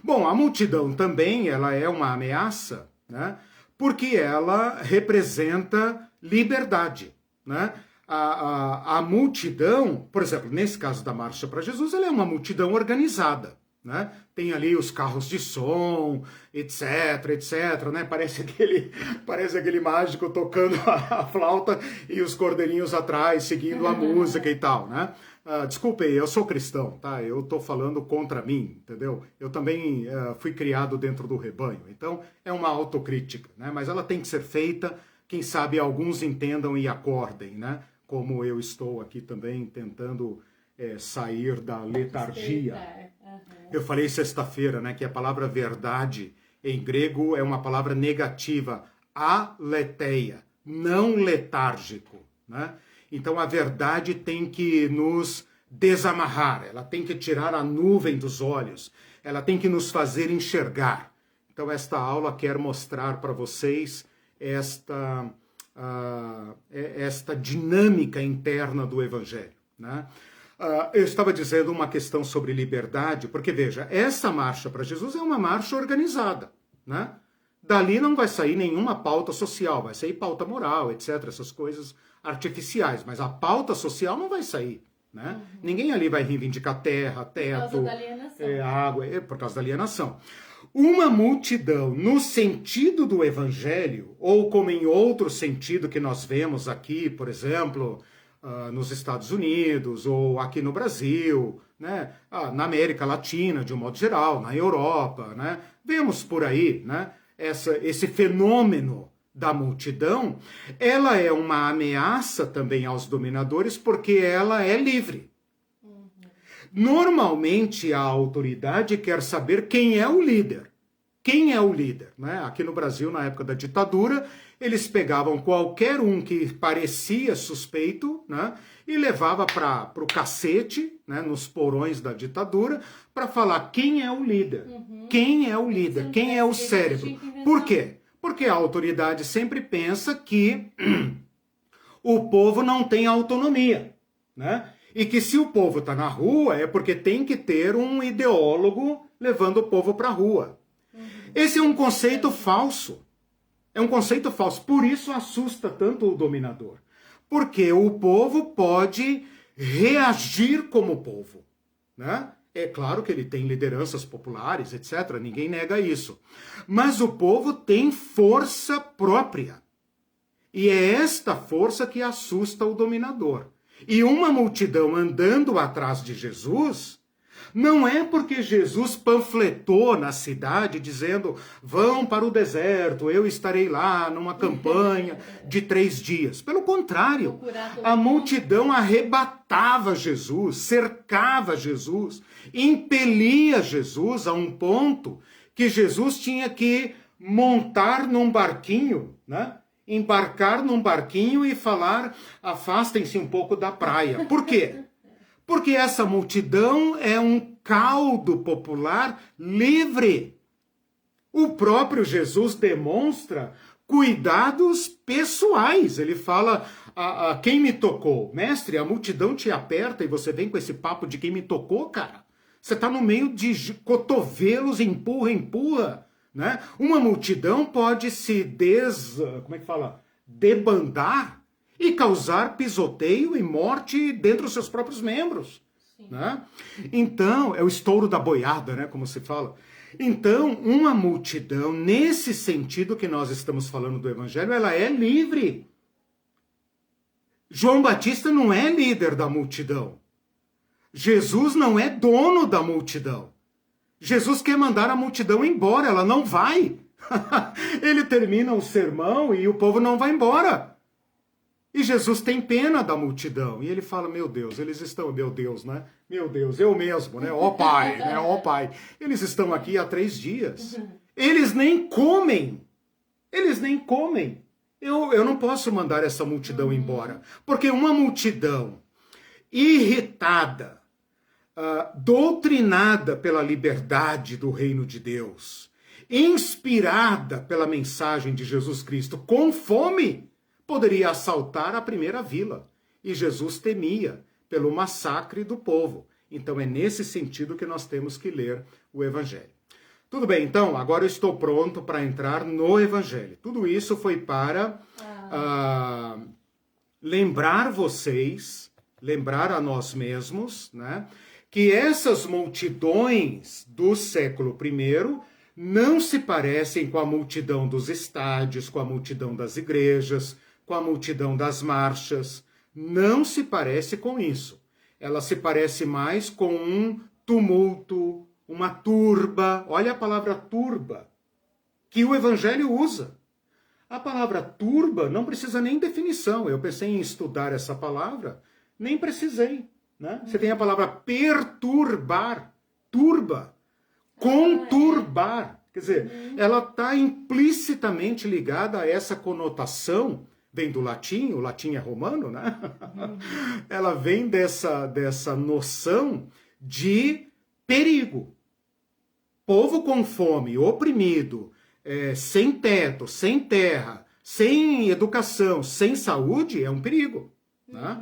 Bom, a multidão também ela é uma ameaça, né? Porque ela representa liberdade, né? A multidão, por exemplo, nesse caso da Marcha para Jesus, ela é uma multidão organizada, né? Tem ali os carros de som, etc, né? Parece aquele mágico tocando a flauta e os cordeirinhos atrás seguindo a música e tal, né? Desculpe, eu sou cristão, tá? Eu tô falando contra mim, entendeu? Eu também fui criado dentro do rebanho, então é uma autocrítica, né? Mas ela tem que ser feita, quem sabe alguns entendam e acordem, né? Como eu estou aqui também tentando sair da letargia. Eu falei sexta-feira, né, que a palavra verdade em grego é uma palavra negativa, aletheia, não letárgico, né? Então a verdade tem que nos desamarrar, ela tem que tirar a nuvem dos olhos, ela tem que nos fazer enxergar. Então esta aula quer mostrar para vocês esta dinâmica interna do Evangelho, né? Eu estava dizendo uma questão sobre liberdade, porque veja, essa marcha para Jesus é uma marcha organizada, né? Dali não vai sair nenhuma pauta social, vai sair pauta moral, etc., essas coisas artificiais, mas a pauta social não vai sair, né? Ninguém ali vai reivindicar terra, teto, água, por causa da alienação. uma multidão no sentido do evangelho, ou como em outro sentido que nós vemos aqui, por exemplo, nos Estados Unidos, ou aqui no Brasil, né? Na América Latina, de um modo geral, na Europa, né? Vemos por aí, né? Esse fenômeno da multidão, ela é uma ameaça também aos dominadores, porque ela é livre. Normalmente a autoridade quer saber quem é o líder. Quem é o líder? Né? Aqui no Brasil, na época da ditadura, eles pegavam qualquer um que parecia suspeito, né? E levava para o cacete, né? Nos porões da ditadura, para falar quem é o líder. Quem é o líder? Quem é o cérebro? Por quê? Porque a autoridade sempre pensa que o povo não tem autonomia, né? E que se o povo está na rua é porque tem que ter um ideólogo levando o povo para a rua. Esse é um conceito falso. É um conceito falso. Por isso assusta tanto o dominador. Porque o povo pode reagir como povo, né? É claro que ele tem lideranças populares, etc. Ninguém nega isso. Mas o povo tem força própria. E é esta força que assusta o dominador. E uma multidão andando atrás de Jesus, não é porque Jesus panfletou na cidade dizendo, vão para o deserto, eu estarei lá numa campanha de 3 dias. Pelo contrário, a multidão arrebatava Jesus, cercava Jesus, impelia Jesus a um ponto que Jesus tinha que montar num barquinho, né? Embarcar num barquinho e falar, afastem-se um pouco da praia. Por quê? Porque essa multidão é um caldo popular livre. O próprio Jesus demonstra cuidados pessoais. Ele fala, quem me tocou? Mestre, a multidão te aperta e você vem com esse papo de quem me tocou, cara? Você está no meio de cotovelos, empurra, empurra. Né? Uma multidão pode se debandar e causar pisoteio e morte dentro dos seus próprios membros. Né? Então, é o estouro da boiada, né? Como se fala. Então, uma multidão, nesse sentido que nós estamos falando do Evangelho, ela é livre. João Batista não é líder da multidão. Jesus não é dono da multidão. Jesus quer mandar a multidão embora, ela não vai. Ele termina o sermão e o povo não vai embora. E Jesus tem pena da multidão. E ele fala, meu Deus, eles estão, meu Deus, né? Meu Deus, eu mesmo, né? Ó Pai, né? Ó Pai. Eles estão aqui há 3 dias. Eles nem comem. Eles nem comem. Eu não posso mandar essa multidão embora. Porque uma multidão irritada, doutrinada pela liberdade do reino de Deus, inspirada pela mensagem de Jesus Cristo, com fome, poderia assaltar a primeira vila. E Jesus temia pelo massacre do povo. Então é nesse sentido que nós temos que ler o Evangelho. Tudo bem, então, agora eu estou pronto para entrar no Evangelho. Tudo isso foi para lembrar vocês, lembrar a nós mesmos, né, que essas multidões do século I não se parecem com a multidão dos estádios, com a multidão das igrejas, com a multidão das marchas. Não se parece com isso. Ela se parece mais com um tumulto, uma turba. Olha a palavra turba, que o Evangelho usa. A palavra turba não precisa nem definição. Eu pensei em estudar essa palavra, nem precisei. Né? Você tem a palavra perturbar, turba, conturbar. Quer dizer, ela está implicitamente ligada a essa conotação, vem do latim, o latim é romano, né? Ela vem dessa noção de perigo. Povo com fome, oprimido, sem teto, sem terra, sem educação, sem saúde, é um perigo. Né?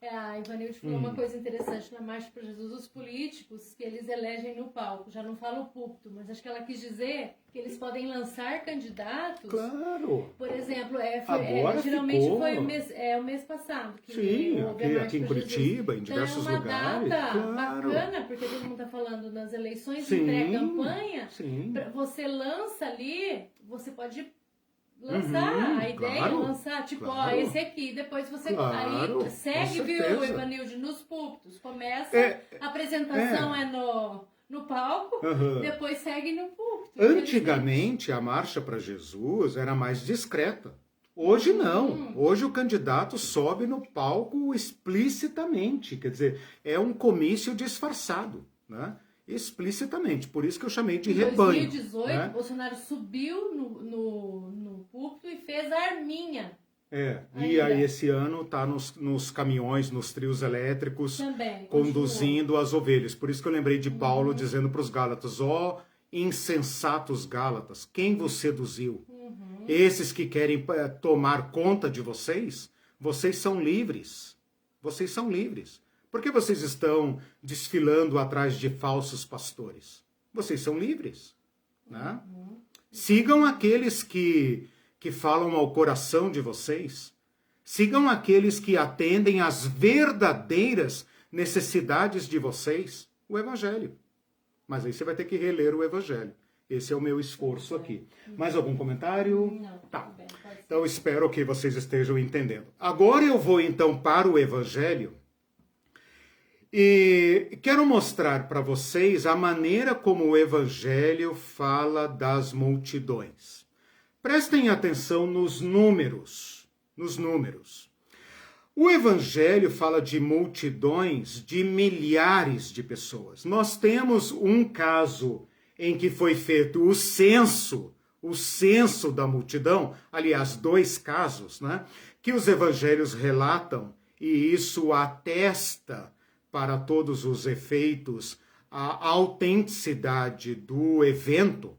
A Ivanilde falou uma coisa interessante na Marcha para Jesus, os políticos que eles elegem no palco, já não falo o púlpito, mas acho que ela quis dizer que eles podem lançar candidatos. Claro. Por exemplo, geralmente ficou... foi o mês passado. Que sim, aqui em Curitiba, Jesus. em diversos lugares. Lugares. É uma data claro. bacana, porque todo mundo está falando nas eleições, sim, pré-campanha. Sim. Você lança ali, você pode... lançar, a ideia é lançar, tipo, esse aqui, depois você aí segue, viu, Ivanilde, nos púlpitos, começa, a apresentação é no palco, depois segue no púlpito. Antigamente, a Marcha para Jesus era mais discreta. Hoje não, hoje o candidato sobe no palco explicitamente, quer dizer, é um comício disfarçado, né? Explicitamente, por isso que eu chamei de rebanho. Em 2018, né? Bolsonaro subiu no púlpito e fez a arminha. E aí esse ano está nos caminhões, nos trios elétricos, também, conduzindo as ovelhas. Por isso que eu lembrei de Paulo dizendo para os Gálatas, insensatos Gálatas, quem vos seduziu? Esses que querem tomar conta de vocês, vocês são livres. Vocês são livres. Por que vocês estão desfilando atrás de falsos pastores? Vocês são livres. Né? Sigam aqueles que falam ao coração de vocês. Sigam aqueles que atendem às verdadeiras necessidades de vocês. O Evangelho. Mas aí você vai ter que reler o Evangelho. Esse é o meu esforço aqui. Mais algum comentário? Não. Tá. Então espero que vocês estejam entendendo. Agora eu vou então para o Evangelho. E quero mostrar para vocês a maneira como o Evangelho fala das multidões. Prestem atenção nos números. O Evangelho fala de multidões, de milhares de pessoas. Nós temos um caso em que foi feito o censo da multidão, aliás, 2 casos, né, que os evangelhos relatam, e isso atesta para todos os efeitos a autenticidade do evento,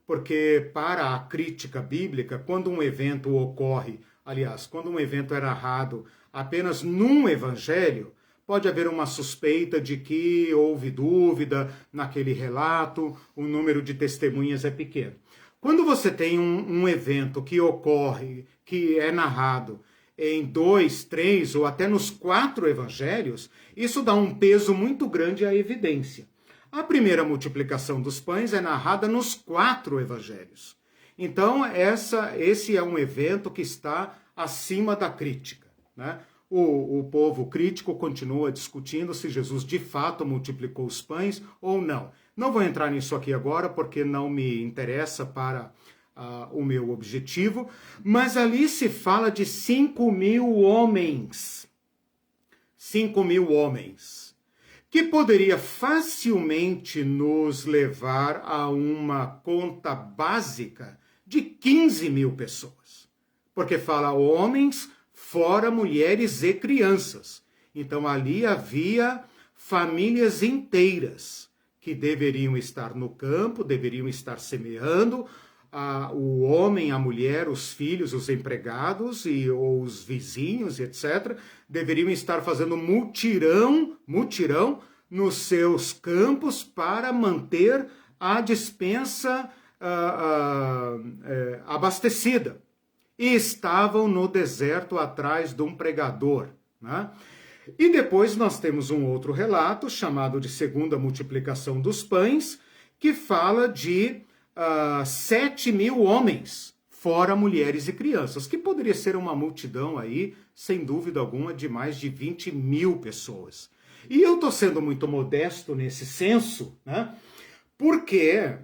porque para a crítica bíblica, quando um evento ocorre, aliás, quando um evento é narrado apenas num evangelho, pode haver uma suspeita de que houve dúvida naquele relato, o número de testemunhas é pequeno. Quando você tem um evento que ocorre, que é narrado em 2, 3 ou até nos 4 evangelhos, isso dá um peso muito grande à evidência. A primeira multiplicação dos pães é narrada nos 4 evangelhos. Então, esse é um evento que está acima da crítica, né? O povo crítico continua discutindo se Jesus de fato multiplicou os pães ou não. Não vou entrar nisso aqui agora, porque não me interessa para o meu objetivo, mas ali se fala de 5.000 homens. 5.000 homens, que poderia facilmente nos levar a uma conta básica de 15.000 pessoas. Porque fala homens, fora mulheres e crianças. Então ali havia famílias inteiras que deveriam estar no campo, deveriam estar semeando, o homem, a mulher, os filhos, os empregados ou os vizinhos, etc., deveriam estar fazendo mutirão nos seus campos para manter a despensa abastecida. E estavam no deserto atrás de um pregador, né? E depois nós temos um outro relato, chamado de segunda multiplicação dos pães, que fala de 7.000 homens, fora mulheres e crianças, que poderia ser uma multidão aí, sem dúvida alguma, de mais de 20.000 pessoas. E eu estou sendo muito modesto nesse censo, né? Porque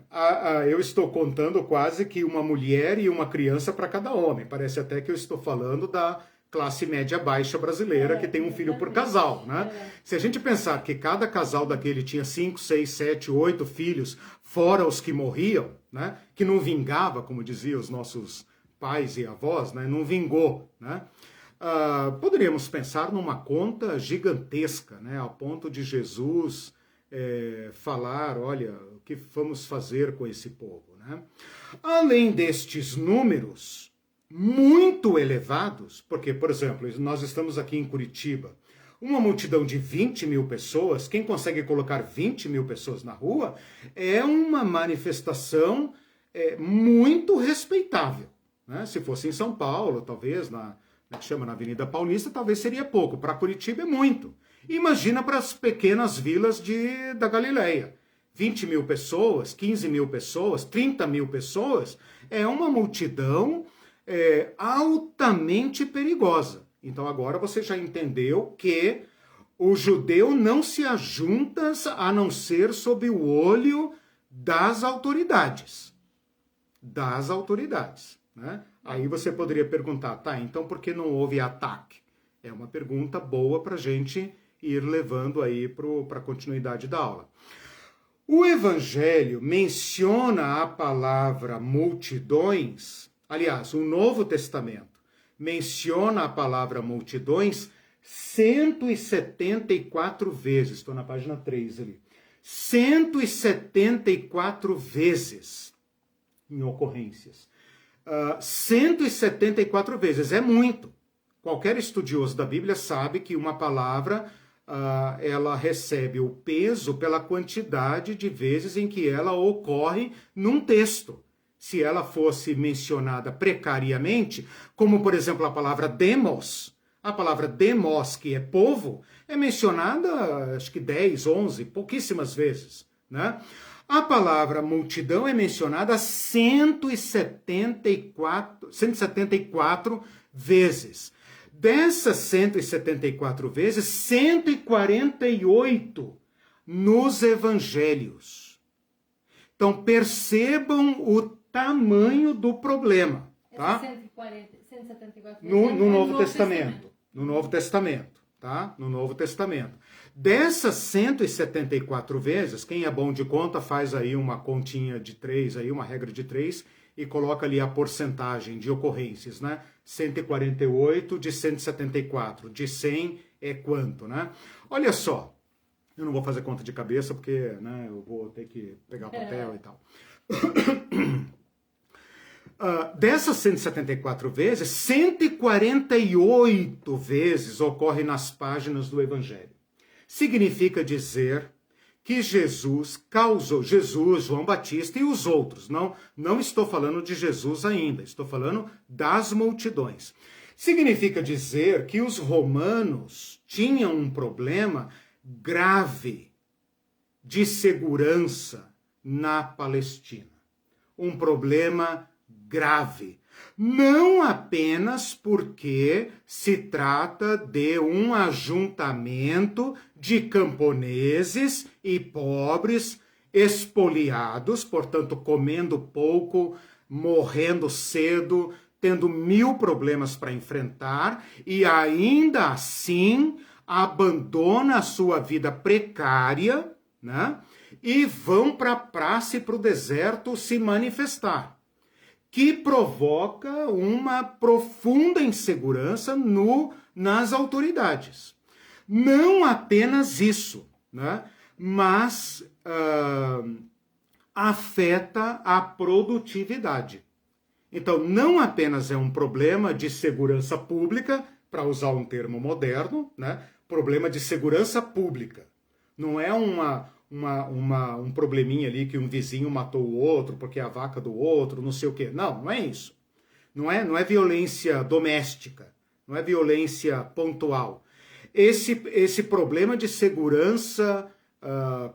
eu estou contando quase que uma mulher e uma criança para cada homem. Parece até que eu estou falando da classe média baixa brasileira, que tem um filho por casal, né? Se a gente pensar que cada casal daquele tinha 5, 6, 7, 8 filhos, fora os que morriam, né? Que não vingava, como diziam os nossos pais e avós, né? Não vingou, né? Poderíamos pensar numa conta gigantesca, né? Ao ponto de Jesus falar, olha, o que vamos fazer com esse povo, né? Além destes números muito elevados, porque, por exemplo, nós estamos aqui em Curitiba, Uma multidão de 20 mil pessoas, quem consegue colocar 20 mil pessoas na rua, é uma manifestação muito respeitável. Né? Se fosse em São Paulo, talvez, na Avenida Paulista, talvez seria pouco. Para Curitiba é muito. Imagina para as pequenas vilas da Galileia. 20 mil pessoas, 15 mil pessoas, 30 mil pessoas, é uma multidão altamente perigosa. Então agora você já entendeu que o judeu não se ajunta a não ser sob o olho das autoridades. Das autoridades. Né? Aí você poderia perguntar, tá, então por que não houve ataque? É uma pergunta boa para a gente ir levando aí para a continuidade da aula. O Evangelho menciona a palavra multidões, aliás, o Novo Testamento menciona a palavra multidões 174 vezes. Estou na página 3 ali. 174 vezes em ocorrências. 174 vezes é muito. Qualquer estudioso da Bíblia sabe que uma palavra ela recebe o peso pela quantidade de vezes em que ela ocorre num texto. Se ela fosse mencionada precariamente, como por exemplo a palavra demos, que é povo, é mencionada acho que 10, 11, pouquíssimas vezes. Né? A palavra multidão é mencionada 174 vezes. Dessas 174 vezes, 148 nos evangelhos. Então percebam o tamanho do problema. Tá? 174 no Novo Testamento. No Novo Testamento. Tá? No Novo Testamento. Dessas 174 vezes, quem é bom de conta faz aí uma continha de 3, aí uma regra de 3, e coloca ali a porcentagem de ocorrências, né? 148 de 174, de 100 é quanto, né? Olha só, eu não vou fazer conta de cabeça porque, né, eu vou ter que pegar papel e tal. Dessas 174 vezes, 148 vezes ocorre nas páginas do Evangelho. Significa dizer que Jesus, João Batista e os outros, não estou falando de Jesus ainda, estou falando das multidões. Significa dizer que os romanos tinham um problema grave de segurança na Palestina. Um problema grave. Não apenas porque se trata de um ajuntamento de camponeses e pobres espoliados, portanto, comendo pouco, morrendo cedo, tendo 1000 problemas para enfrentar, e ainda assim abandona a sua vida precária, né? E vão para a praça e para o deserto se manifestar, que provoca uma profunda insegurança nas autoridades. Não apenas isso, né? Mas afeta a produtividade. Então, não apenas é um problema de segurança pública, para usar um termo moderno, né? Problema de segurança pública. Não é um probleminha ali que um vizinho matou o outro porque é a vaca do outro, não sei o quê. Não é isso. Não é violência doméstica, não é violência pontual. Esse problema de segurança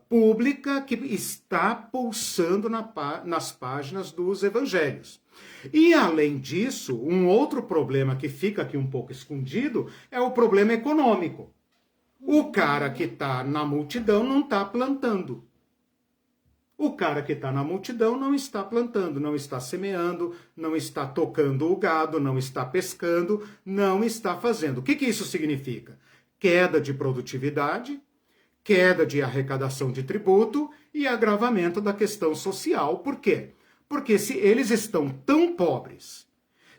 pública que está pulsando nas páginas dos evangelhos. E, além disso, um outro problema que fica aqui um pouco escondido é o problema econômico. O cara que está na multidão não está plantando. O cara que está na multidão não está plantando, não está semeando, não está tocando o gado, não está pescando, não está fazendo. O que isso significa? Queda de produtividade, queda de arrecadação de tributo e agravamento da questão social. Por quê? Porque se eles estão tão pobres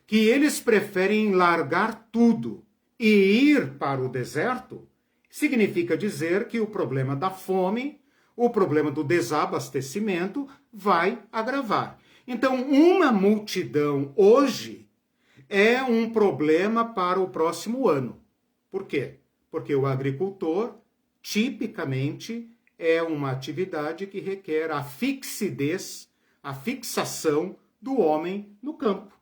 que eles preferem largar tudo e ir para o deserto, significa dizer que o problema da fome, o problema do desabastecimento vai agravar. Então, uma multidão hoje é um problema para o próximo ano. Por quê? Porque o agricultor, tipicamente, é uma atividade que requer a fixidez, a fixação do homem no campo.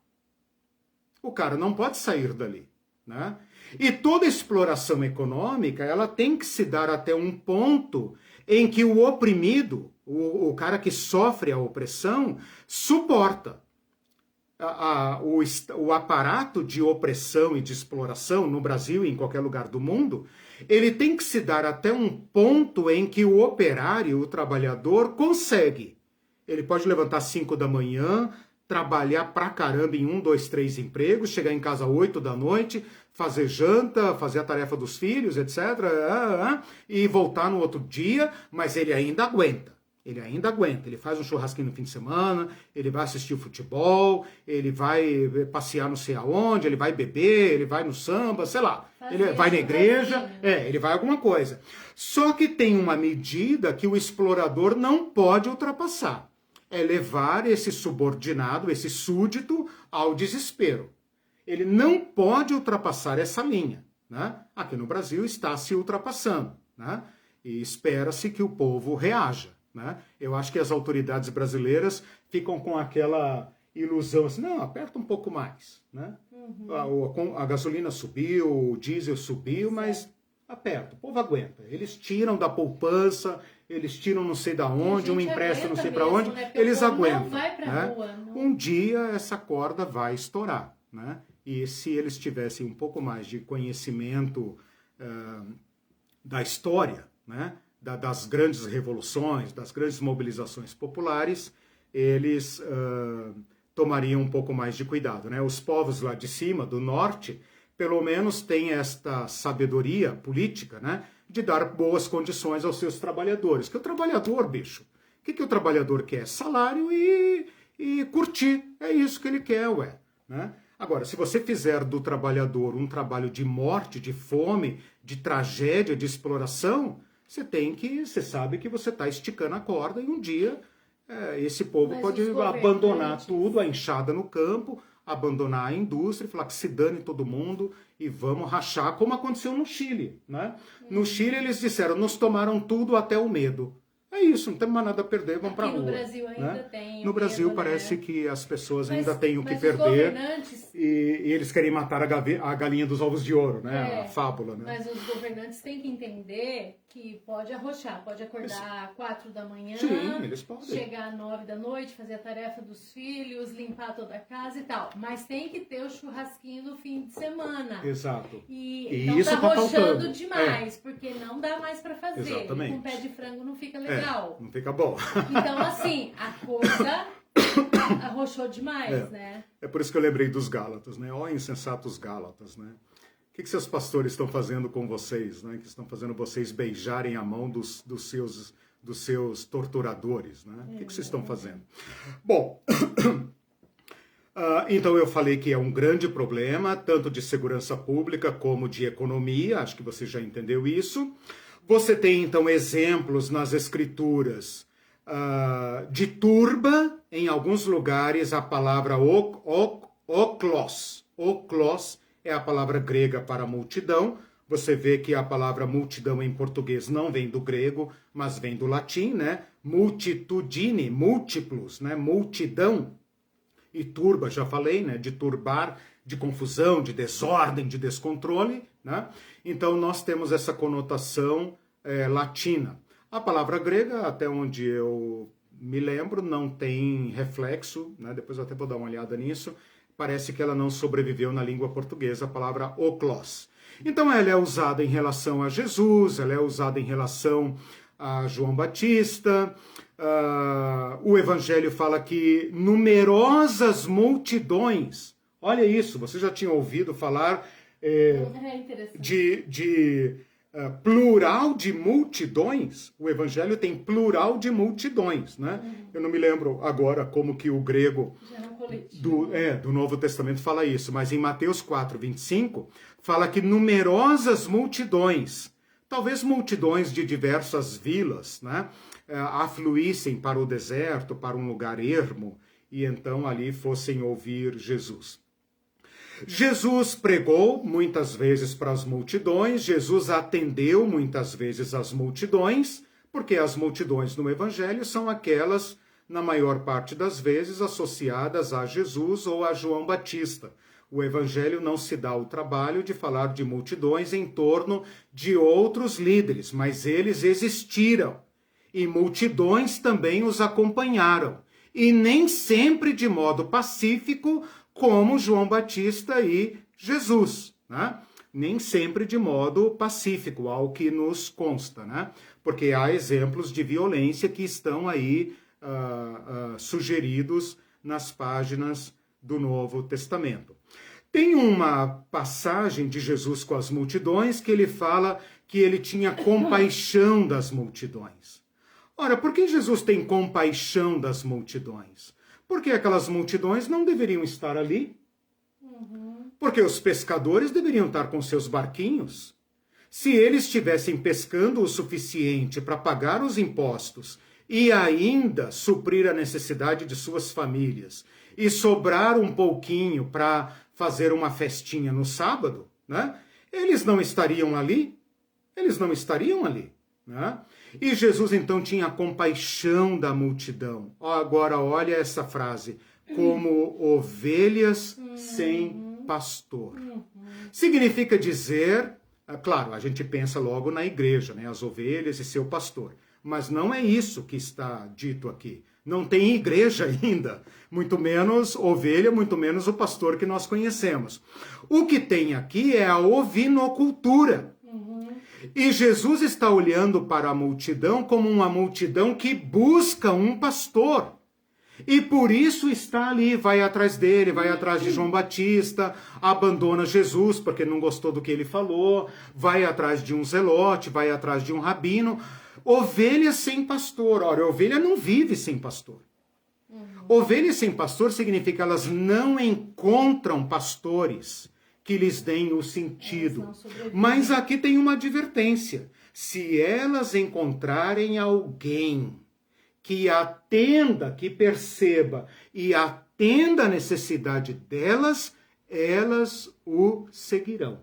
O cara não pode sair dali, né? E toda exploração econômica, ela tem que se dar até um ponto em que o oprimido, o cara que sofre a opressão, suporta. O aparato de opressão e de exploração no Brasil e em qualquer lugar do mundo, ele tem que se dar até um ponto em que o operário, o trabalhador, consegue. Ele pode levantar 5 da manhã, trabalhar pra caramba em 1, 2, 3 empregos, chegar em casa 8 da noite, fazer janta, fazer a tarefa dos filhos, etc. E voltar no outro dia, mas ele ainda aguenta. Ele ainda aguenta, ele faz um churrasquinho no fim de semana, ele vai assistir o futebol, ele vai passear não sei aonde, ele vai beber, ele vai no samba, sei lá. Ele vai na igreja, ele vai alguma coisa. Só que tem uma medida que o explorador não pode ultrapassar. É levar esse subordinado, esse súdito, ao desespero. Ele não pode ultrapassar essa linha, né? Aqui no Brasil está se ultrapassando, né? E espera-se que o povo reaja, né? Eu acho que as autoridades brasileiras ficam com aquela ilusão assim, não, aperta um pouco mais, né? A gasolina subiu, o diesel subiu, mas aperta, o povo aguenta. Eles tiram da poupança, eles tiram não sei da onde, um empréstimo não sei para onde, né? eles aguentam. Não vai pra né? rua, não. Um dia essa corda vai estourar, né? E se eles tivessem um pouco mais de conhecimento da história, né? Das grandes revoluções, das grandes mobilizações populares, eles tomariam um pouco mais de cuidado, né? Os povos lá de cima, do norte, pelo menos têm esta sabedoria política, né? De dar boas condições aos seus trabalhadores. Que o trabalhador, bicho, o que o trabalhador quer? Salário e curtir. É isso que ele quer, ué. Né? Agora, se você fizer do trabalhador um trabalho de morte, de fome, de tragédia, de exploração, você sabe que você está esticando a corda e um dia esse povo pode abandonar tudo, a enxada no campo, abandonar a indústria, falar que se dane todo mundo e vamos rachar, como aconteceu no Chile, né? No Chile eles disseram, nos tomaram tudo até o medo. É isso, não temos mais nada a perder, vamos para a rua. No Brasil ainda né? tem. No Brasil medo, parece né? que as pessoas ainda têm o que perder e eles querem matar a galinha dos ovos de ouro, né? A fábula, né? Mas os governantes têm que entender que pode arrochar, pode acordar às 4 da manhã, sim, eles podem. chegar às 9 da noite, fazer a tarefa dos filhos, limpar toda a casa e tal. Mas tem que ter o churrasquinho no fim de semana. Exato. E não isso tá arrochando faltando. demais, porque não dá mais para fazer. Exatamente. Com pé de frango não fica legal. Não fica bom. Então, assim, a coisa arrochou demais, né? É por isso que eu lembrei dos Gálatas, né? Ó, insensatos Gálatas, né? O que seus pastores estão fazendo com vocês, né? Que estão fazendo vocês beijarem a mão dos seus torturadores, né? O que vocês estão fazendo? Bom, então eu falei que é um grande problema, tanto de segurança pública como de economia, acho que você já entendeu isso. Você tem, então, exemplos nas escrituras de turba, em alguns lugares a palavra oklos. Oklos é a palavra grega para multidão. Você vê que a palavra multidão em português não vem do grego, mas vem do latim, né? Multitudine, múltiplos, né? Multidão. E turba, já falei, né? De turbar, de confusão, de desordem, de descontrole, né? Então nós temos essa conotação latina. A palavra grega, até onde eu me lembro, não tem reflexo, né? Depois eu até vou dar uma olhada nisso. Parece que ela não sobreviveu na língua portuguesa, a palavra oklos. Então ela é usada em relação a Jesus, ela é usada em relação a João Batista. O Evangelho fala que numerosas multidões, olha isso, você já tinha ouvido falar de plural de multidões? O Evangelho tem plural de multidões, né? Eu não me lembro agora como que o grego do Novo Testamento fala isso, mas em Mateus 4, 25, fala que numerosas multidões, talvez multidões de diversas vilas, né? Afluíssem para o deserto, para um lugar ermo, e então ali fossem ouvir Jesus. Jesus pregou muitas vezes para as multidões, Jesus atendeu muitas vezes as multidões, porque as multidões no Evangelho são aquelas, na maior parte das vezes, associadas a Jesus ou a João Batista. O Evangelho não se dá o trabalho de falar de multidões em torno de outros líderes, mas eles existiram. E multidões também os acompanharam. E nem sempre de modo pacífico, como João Batista e Jesus, né? Nem sempre de modo pacífico, ao que nos consta, né? Porque há exemplos de violência que estão aí sugeridos nas páginas do Novo Testamento. Tem uma passagem de Jesus com as multidões que ele fala que ele tinha compaixão das multidões. Ora, por que Jesus tem compaixão das multidões? Porque aquelas multidões não deveriam estar ali. Porque os pescadores deveriam estar com seus barquinhos. Se eles estivessem pescando o suficiente para pagar os impostos e ainda suprir a necessidade de suas famílias e sobrar um pouquinho para fazer uma festinha no sábado, né? Eles não estariam ali. Eles não estariam ali, né? E Jesus então tinha compaixão da multidão. Agora olha essa frase, como ovelhas sem pastor. Significa dizer, claro, a gente pensa logo na igreja, né? As ovelhas e seu pastor. Mas não é isso que está dito aqui. Não tem igreja ainda, muito menos ovelha, muito menos o pastor que nós conhecemos. O que tem aqui é a ovinocultura. E Jesus está olhando para a multidão como uma multidão que busca um pastor. E por isso está ali, vai atrás dele, vai atrás de João Batista, abandona Jesus porque não gostou do que ele falou, vai atrás de um zelote, vai atrás de um rabino. Ovelha sem pastor. Ora, ovelha não vive sem pastor. Ovelha sem pastor significa que elas não encontram pastores que lhes deem o sentido. Mas aqui tem uma advertência. Se elas encontrarem alguém que atenda, que perceba e atenda a necessidade delas, elas o seguirão.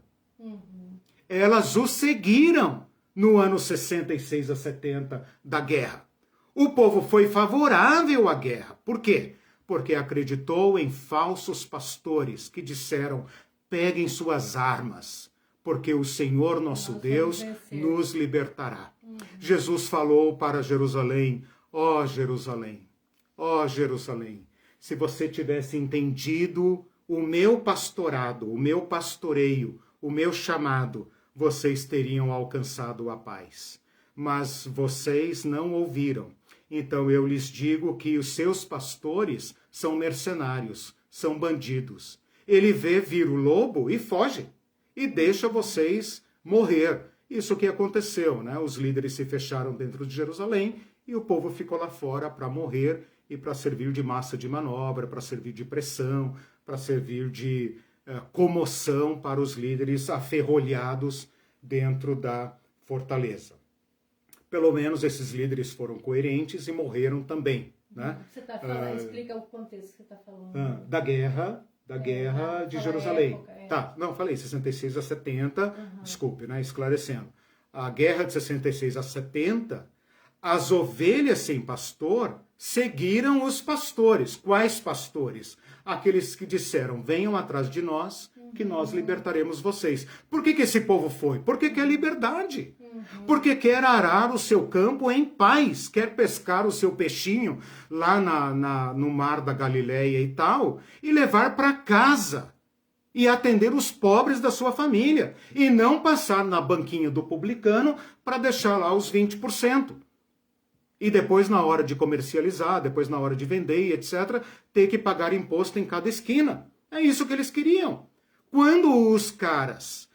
Elas o seguiram no ano 66 a 70 da guerra. O povo foi favorável à guerra. Por quê? Porque acreditou em falsos pastores que disseram: peguem suas armas, porque o Senhor nosso Deus nos libertará. Jesus falou para Jerusalém: ó Jerusalém, ó Jerusalém, se você tivesse entendido o meu pastorado, o meu pastoreio, o meu chamado, vocês teriam alcançado a paz. Mas vocês não ouviram. Então eu lhes digo que os seus pastores são mercenários, são bandidos. Ele vê vir o lobo e foge, e deixa vocês morrer. Isso que aconteceu, né? Os líderes se fecharam dentro de Jerusalém e o povo ficou lá fora para morrer e para servir de massa de manobra, para servir de pressão, para servir de comoção para os líderes aferrolhados dentro da fortaleza. Pelo menos esses líderes foram coerentes e morreram também, né? Você está falando, explica o contexto que você está falando. Da guerra de Jerusalém. Época, Tá, não, falei 66 a 70, desculpe, né, esclarecendo. A guerra de 66 a 70, as ovelhas sem pastor seguiram os pastores. Quais pastores? Aqueles que disseram: venham atrás de nós, que nós libertaremos vocês. Por que esse povo foi? Porque quer liberdade. Porque quer arar o seu campo em paz, quer pescar o seu peixinho lá no mar da Galileia e tal, e levar para casa e atender os pobres da sua família, e não passar na banquinha do publicano para deixar lá os 20%. E depois, na hora de comercializar, depois na hora de vender e etc., ter que pagar imposto em cada esquina. É isso que eles queriam. Quando os caras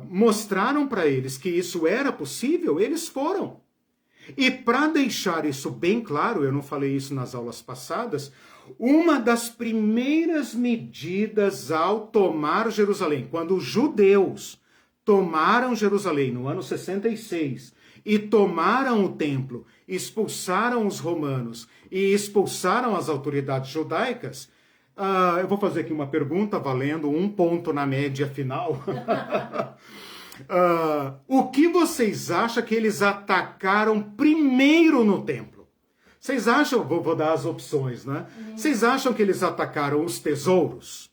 mostraram para eles que isso era possível, eles foram. E para deixar isso bem claro, eu não falei isso nas aulas passadas, uma das primeiras medidas ao tomar Jerusalém, quando os judeus tomaram Jerusalém no ano 66 e tomaram o templo, expulsaram os romanos e expulsaram as autoridades judaicas, Eu vou fazer aqui uma pergunta valendo 1 ponto na média final. O que vocês acham que eles atacaram primeiro no templo? Vocês acham, vou dar as opções, né? Vocês acham que eles atacaram os tesouros?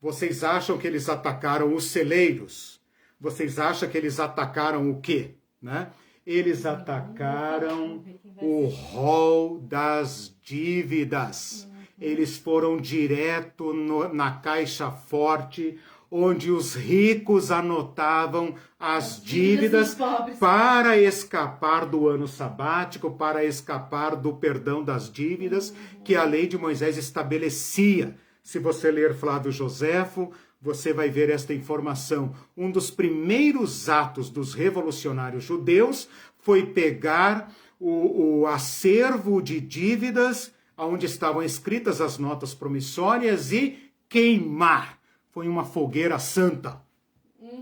Vocês acham que eles atacaram os celeiros? Vocês acham que eles atacaram o quê? Né? Eles atacaram o rol das dívidas. Eles foram direto na caixa forte, onde os ricos anotavam as dívidas para escapar do ano sabático, para escapar do perdão das dívidas que a lei de Moisés estabelecia. Se você ler Flávio Joséfo, você vai ver esta informação. Um dos primeiros atos dos revolucionários judeus foi pegar o acervo de dívidas, onde estavam escritas as notas promissórias, e queimar. Foi uma fogueira santa.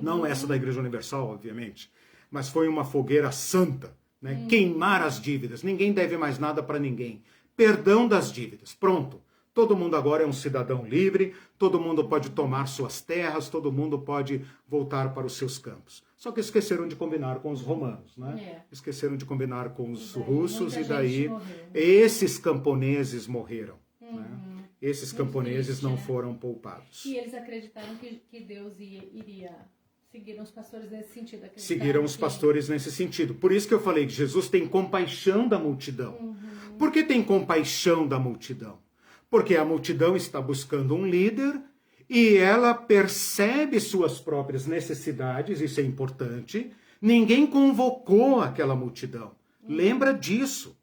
Não essa da Igreja Universal, obviamente, mas foi uma fogueira santa. Né? Queimar as dívidas. Ninguém deve mais nada para ninguém. Perdão das dívidas. Pronto. Todo mundo agora é um cidadão livre, todo mundo pode tomar suas terras, todo mundo pode voltar para os seus campos. Só que esqueceram de combinar com os romanos, né? Esqueceram de combinar com os russos, e daí esses camponeses morreram. Né? Esses camponeses não foram poupados. E eles acreditaram que Deus iria... Seguiram os pastores nesse sentido. Seguiram os pastores nesse sentido. Por isso que eu falei que Jesus tem compaixão da multidão. Por que tem compaixão da multidão? Porque a multidão está buscando um líder e ela percebe suas próprias necessidades, isso é importante. Ninguém convocou aquela multidão. Lembra disso.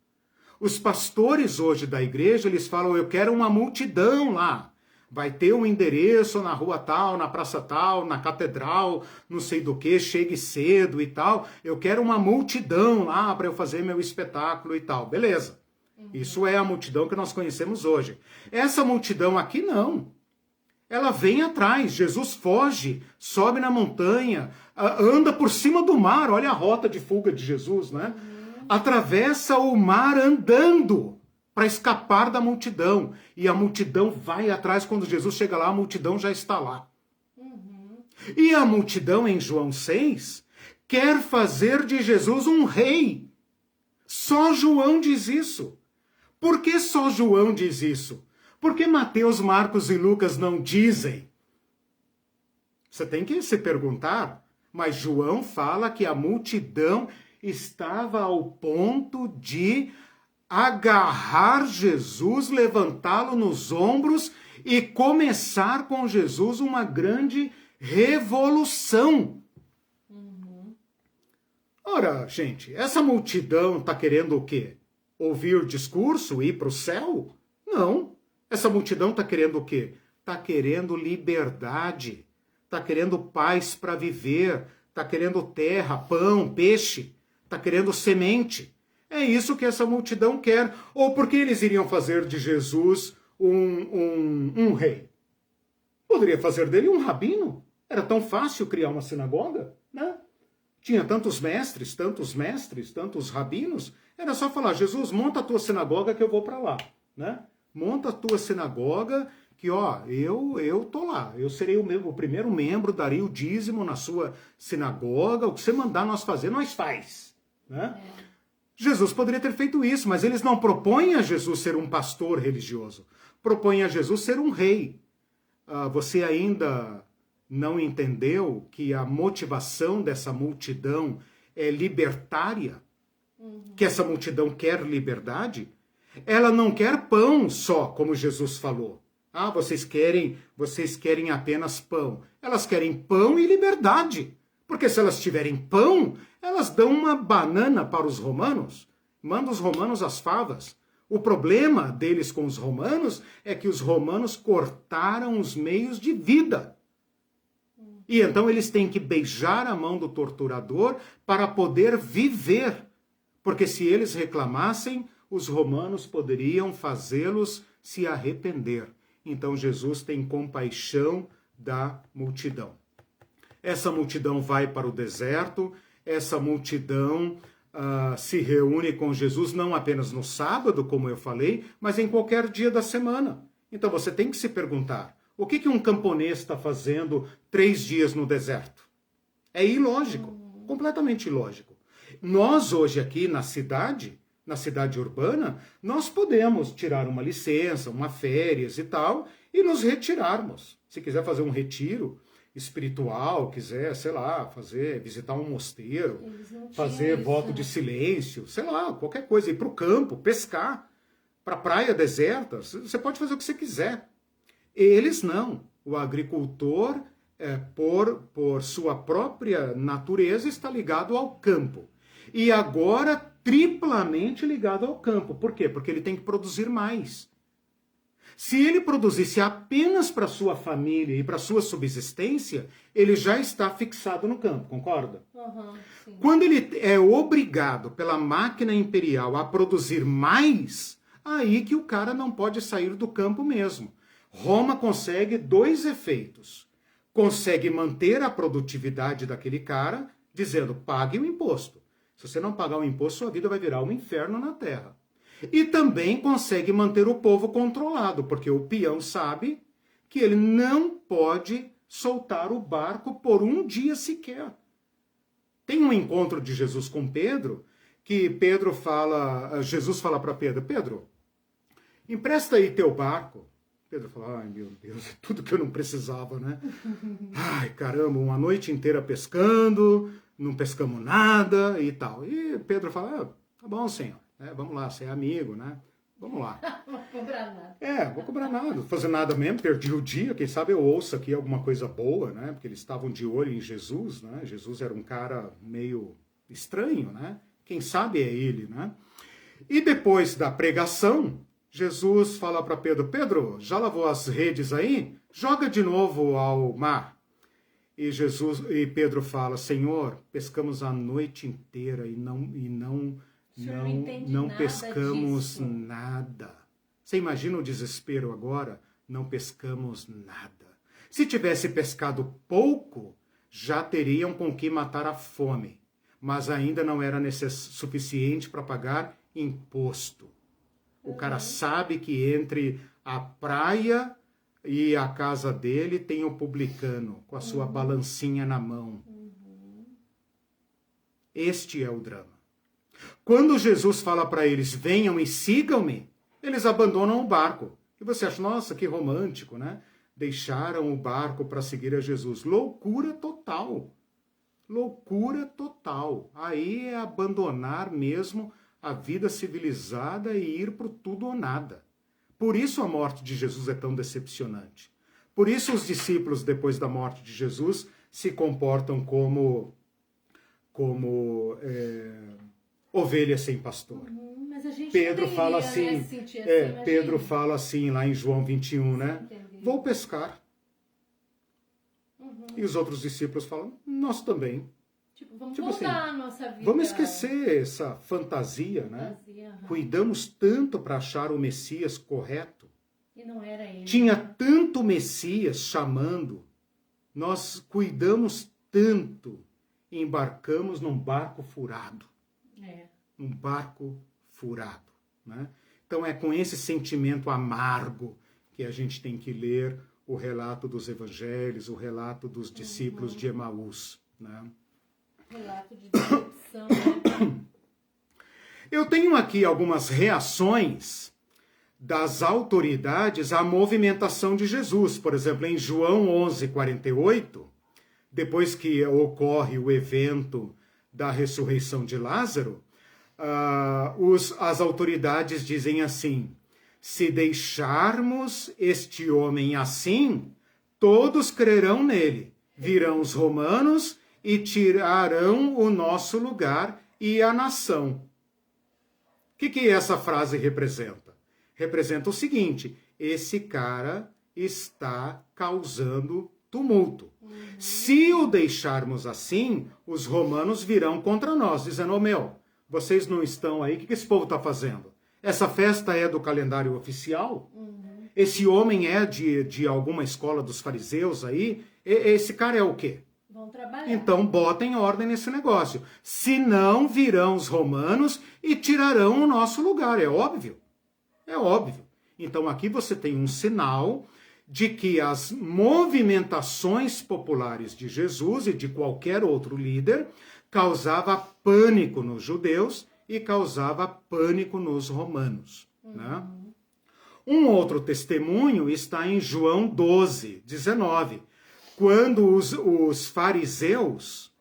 Os pastores hoje da igreja, eles falam, eu quero uma multidão lá. Vai ter um endereço na rua tal, na praça tal, na catedral, não sei do que, chegue cedo e tal. Eu quero uma multidão lá para eu fazer meu espetáculo e tal. Beleza. Isso é a multidão que nós conhecemos hoje. Essa multidão aqui não. Ela vem atrás. Jesus foge, sobe na montanha, anda por cima do mar. Olha a rota de fuga de Jesus, né? Atravessa o mar andando para escapar da multidão. E a multidão vai atrás. Quando Jesus chega lá, a multidão já está lá. E a multidão, em João 6, quer fazer de Jesus um rei. Só João diz isso. Por que só João diz isso? Por que Mateus, Marcos e Lucas não dizem? Você tem que se perguntar. Mas João fala que a multidão estava ao ponto de agarrar Jesus, levantá-lo nos ombros e começar com Jesus uma grande revolução. Ora, gente, essa multidão está querendo o quê? Ouvir o discurso, ir para o céu? Não. Essa multidão está querendo o quê? Está querendo liberdade. Está querendo paz para viver. Está querendo terra, pão, peixe. Está querendo semente. É isso que essa multidão quer. Ou porque eles iriam fazer de Jesus um rei? Poderia fazer dele um rabino. Era tão fácil criar uma sinagoga, né? Tinha tantos mestres, tantos rabinos. Era só falar, Jesus, monta a tua sinagoga que eu vou para lá, né? Monta a tua sinagoga que, ó, eu tô lá. Eu serei o primeiro membro, darei o dízimo na sua sinagoga. O que você mandar nós fazer, nós faz, né? Jesus poderia ter feito isso, mas eles não propõem a Jesus ser um pastor religioso. Propõem a Jesus ser um rei. Você ainda não entendeu que a motivação dessa multidão é libertária? Que essa multidão quer liberdade? Ela não quer pão só, como Jesus falou. Vocês querem apenas pão. Elas querem pão e liberdade. Porque se elas tiverem pão, elas dão uma banana para os romanos. Mandam os romanos as favas. O problema deles com os romanos é que os romanos cortaram os meios de vida. E então eles têm que beijar a mão do torturador para poder viver. Porque se eles reclamassem, os romanos poderiam fazê-los se arrepender. Então Jesus tem compaixão da multidão. Essa multidão vai para o deserto, essa multidão se reúne com Jesus não apenas no sábado, como eu falei, mas em qualquer dia da semana. Então você tem que se perguntar, o que um camponês está fazendo 3 dias no deserto? É ilógico, completamente ilógico. Nós hoje aqui na cidade urbana, nós podemos tirar uma licença, uma férias e tal, e nos retirarmos. Se quiser fazer um retiro espiritual, quiser, sei lá, visitar um mosteiro, fazer voto de silêncio, sei lá, qualquer coisa, ir para o campo, pescar, para a praia deserta, você pode fazer o que você quiser. Eles não. O agricultor, por sua própria natureza, está ligado ao campo. E agora, triplamente ligado ao campo. Por quê? Porque ele tem que produzir mais. Se ele produzisse apenas para sua família e para sua subsistência, ele já está fixado no campo, concorda? Sim. Quando ele é obrigado pela máquina imperial a produzir mais, aí que o cara não pode sair do campo mesmo. Roma consegue 2 efeitos. Consegue manter a produtividade daquele cara, dizendo, pague o imposto. Se você não pagar o imposto, sua vida vai virar um inferno na terra. E também consegue manter o povo controlado, porque o peão sabe que ele não pode soltar o barco por um dia sequer. Tem um encontro de Jesus com Pedro, que Jesus fala para Pedro, Pedro, empresta aí teu barco. Pedro fala, ai meu Deus, é tudo que eu não precisava, né? Ai caramba, uma noite inteira pescando, não pescamos nada e tal. E Pedro fala, tá bom, senhor. Vamos lá, você é amigo, né? Vamos lá. Não vou cobrar nada. Vou cobrar nada. Não vou fazer nada mesmo, perdi o dia. Quem sabe eu ouço aqui alguma coisa boa, né? Porque eles estavam de olho em Jesus, né? Jesus era um cara meio estranho, né? Quem sabe é ele, né? E depois da pregação, Jesus fala para Pedro, Pedro, já lavou as redes aí? Joga de novo ao mar. E Pedro fala, Senhor, pescamos a noite inteira e não pescamos nada. Você imagina o desespero agora? Não pescamos nada. Se tivesse pescado pouco, já teriam com que matar a fome. Mas ainda não era suficiente para pagar imposto. O cara sabe que entre a praia e a casa dele tem o publicano com a sua balancinha na mão. Este é o drama. Quando Jesus fala para eles, venham e sigam-me, eles abandonam o barco. E você acha, nossa, que romântico, né? Deixaram o barco para seguir a Jesus. Loucura total. Loucura total. Aí é abandonar mesmo a vida civilizada e ir para o tudo ou nada. Por isso a morte de Jesus é tão decepcionante. Por isso os discípulos, depois da morte de Jesus, se comportam como ovelhas sem pastor. Mas a gente Pedro não fala iria, assim, né, sentir assim, Pedro fala assim lá em João 21, né? Entendi. Vou pescar. E os outros discípulos falam, nós também. Tipo, vamos voltar assim, à nossa vida. Vamos esquecer essa fantasia, né? Cuidamos tanto para achar o Messias correto. E não era ele. Tinha tanto Messias chamando. Nós cuidamos tanto. E embarcamos num barco furado. Um barco furado. Né? Então é com esse sentimento amargo que a gente tem que ler o relato dos evangelhos, o relato dos discípulos de Emaús. Né? Relato de decepção, né? Eu tenho aqui algumas reações das autoridades à movimentação de Jesus. Por exemplo, em João 11:48, depois que ocorre o evento da ressurreição de Lázaro, as autoridades dizem assim, se deixarmos este homem assim, todos crerão nele. Virão os romanos e tirarão o nosso lugar e a nação. O que essa frase representa? Representa o seguinte, esse cara está causando tumulto. Se o deixarmos assim, os romanos virão contra nós, dizendo, vocês não estão aí, o que esse povo está fazendo? Essa festa é do calendário oficial? Esse homem é de alguma escola dos fariseus aí? Esse cara é o quê? Vão trabalhar. Então botem ordem nesse negócio. Senão virão os romanos e tirarão o nosso lugar. É óbvio. É óbvio. Então aqui você tem um sinal de que as movimentações populares de Jesus e de qualquer outro líder causava pânico nos judeus e causava pânico nos romanos. Né? Um outro testemunho está em João 12, 19, quando os fariseus,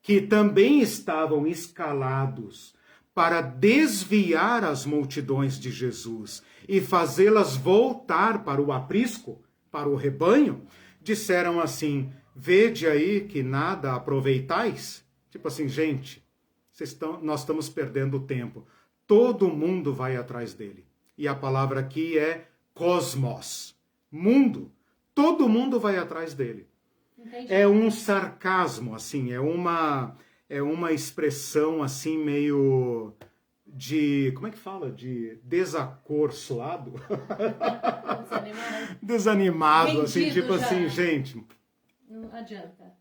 que também estavam escalados para desviar as multidões de Jesus e fazê-las voltar para o aprisco, para o rebanho, disseram assim: vede aí que nada aproveitais. Tipo assim, gente, nós estamos perdendo tempo. Todo mundo vai atrás dele. E a palavra aqui é cosmos, mundo. Todo mundo vai atrás dele. Entendi. É um sarcasmo, assim, é uma expressão assim meio de, como é que fala? De desacorçoado? Desanimado, assim, tipo já. Assim, gente. Não adianta.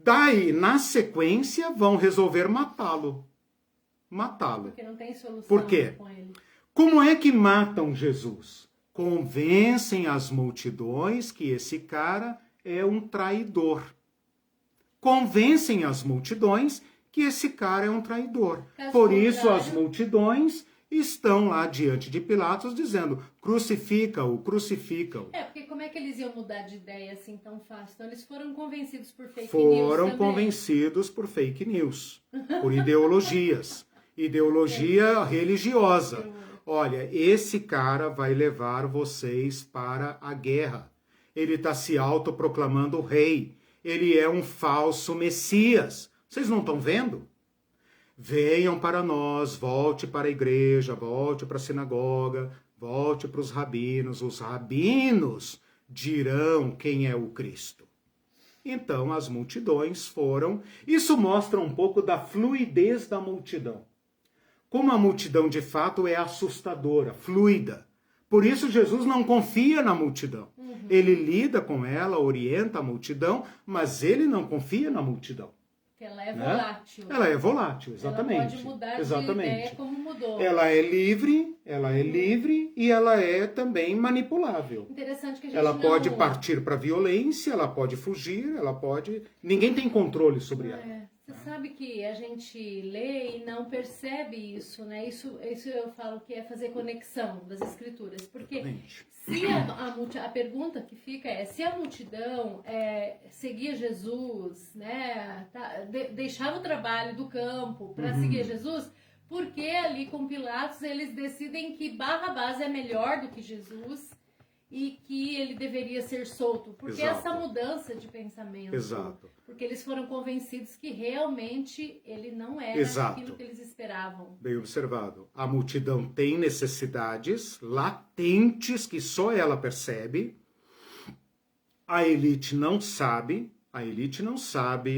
Daí, na sequência, vão resolver matá-lo. Porque não tem solução. Por quê? Com ele. Como é que matam Jesus? Convencem as multidões que esse cara é um traidor. Convencem as multidões que esse cara é um traidor. Por isso as multidões estão lá diante de Pilatos dizendo: crucifica-o, crucifica-o. Porque como é que eles iam mudar de ideia assim tão fácil? Então eles foram convencidos por fake news Foram convencidos por fake news, por ideologias. Ideologia religiosa. Olha, esse cara vai levar vocês para a guerra. Ele está se autoproclamando rei. Ele é um falso Messias. Vocês não estão vendo? Venham para nós, volte para a igreja, volte para a sinagoga, volte para os rabinos. Os rabinos dirão quem é o Cristo. Então as multidões foram. Isso mostra um pouco da fluidez da multidão. Como a multidão de fato é assustadora, fluida. Por isso Jesus não confia na multidão. Ele lida com ela, orienta a multidão, mas ele não confia na multidão. Porque ela é volátil. Ela é volátil, exatamente. Ela pode mudar de ideia como mudou. Ela é livre e ela é também manipulável. Interessante que a gente ela pode partir para a violência, ela pode fugir, ela pode... Ninguém tem controle sobre ela. Você sabe que a gente lê e não percebe isso, né? Isso eu falo que é fazer conexão das escrituras. Porque se a pergunta que fica é: se a multidão seguia Jesus, né? Deixava o trabalho do campo para seguir Jesus, por que ali com Pilatos eles decidem que Barrabás é melhor do que Jesus e que ele deveria ser solto? Porque essa mudança de pensamento. Exato. Porque eles foram convencidos que realmente ele não era aquilo que eles esperavam. Bem observado. A multidão tem necessidades latentes que só ela percebe. A elite não sabe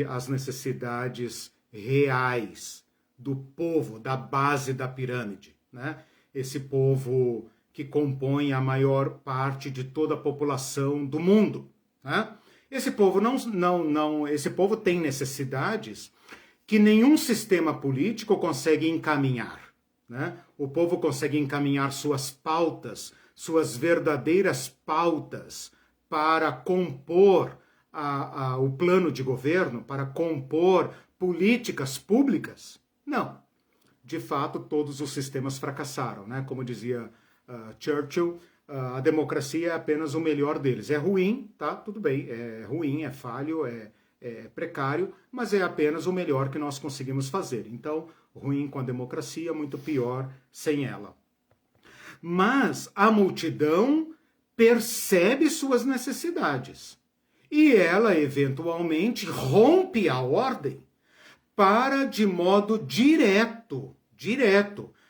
as necessidades reais do povo, da base da pirâmide, né? Esse povo que compõe a maior parte de toda a população do mundo, né? Esse povo esse povo tem necessidades que nenhum sistema político consegue encaminhar, né? O povo consegue encaminhar suas pautas, suas verdadeiras pautas para compor o plano de governo, para compor políticas públicas? Não. De fato, todos os sistemas fracassaram, né? Como dizia Churchill, a democracia é apenas o melhor deles. É ruim, tá? Tudo bem, é ruim, é falho, é precário, mas é apenas o melhor que nós conseguimos fazer. Então, ruim com a democracia, muito pior sem ela. Mas a multidão percebe suas necessidades e ela, eventualmente, rompe a ordem para, de modo direto,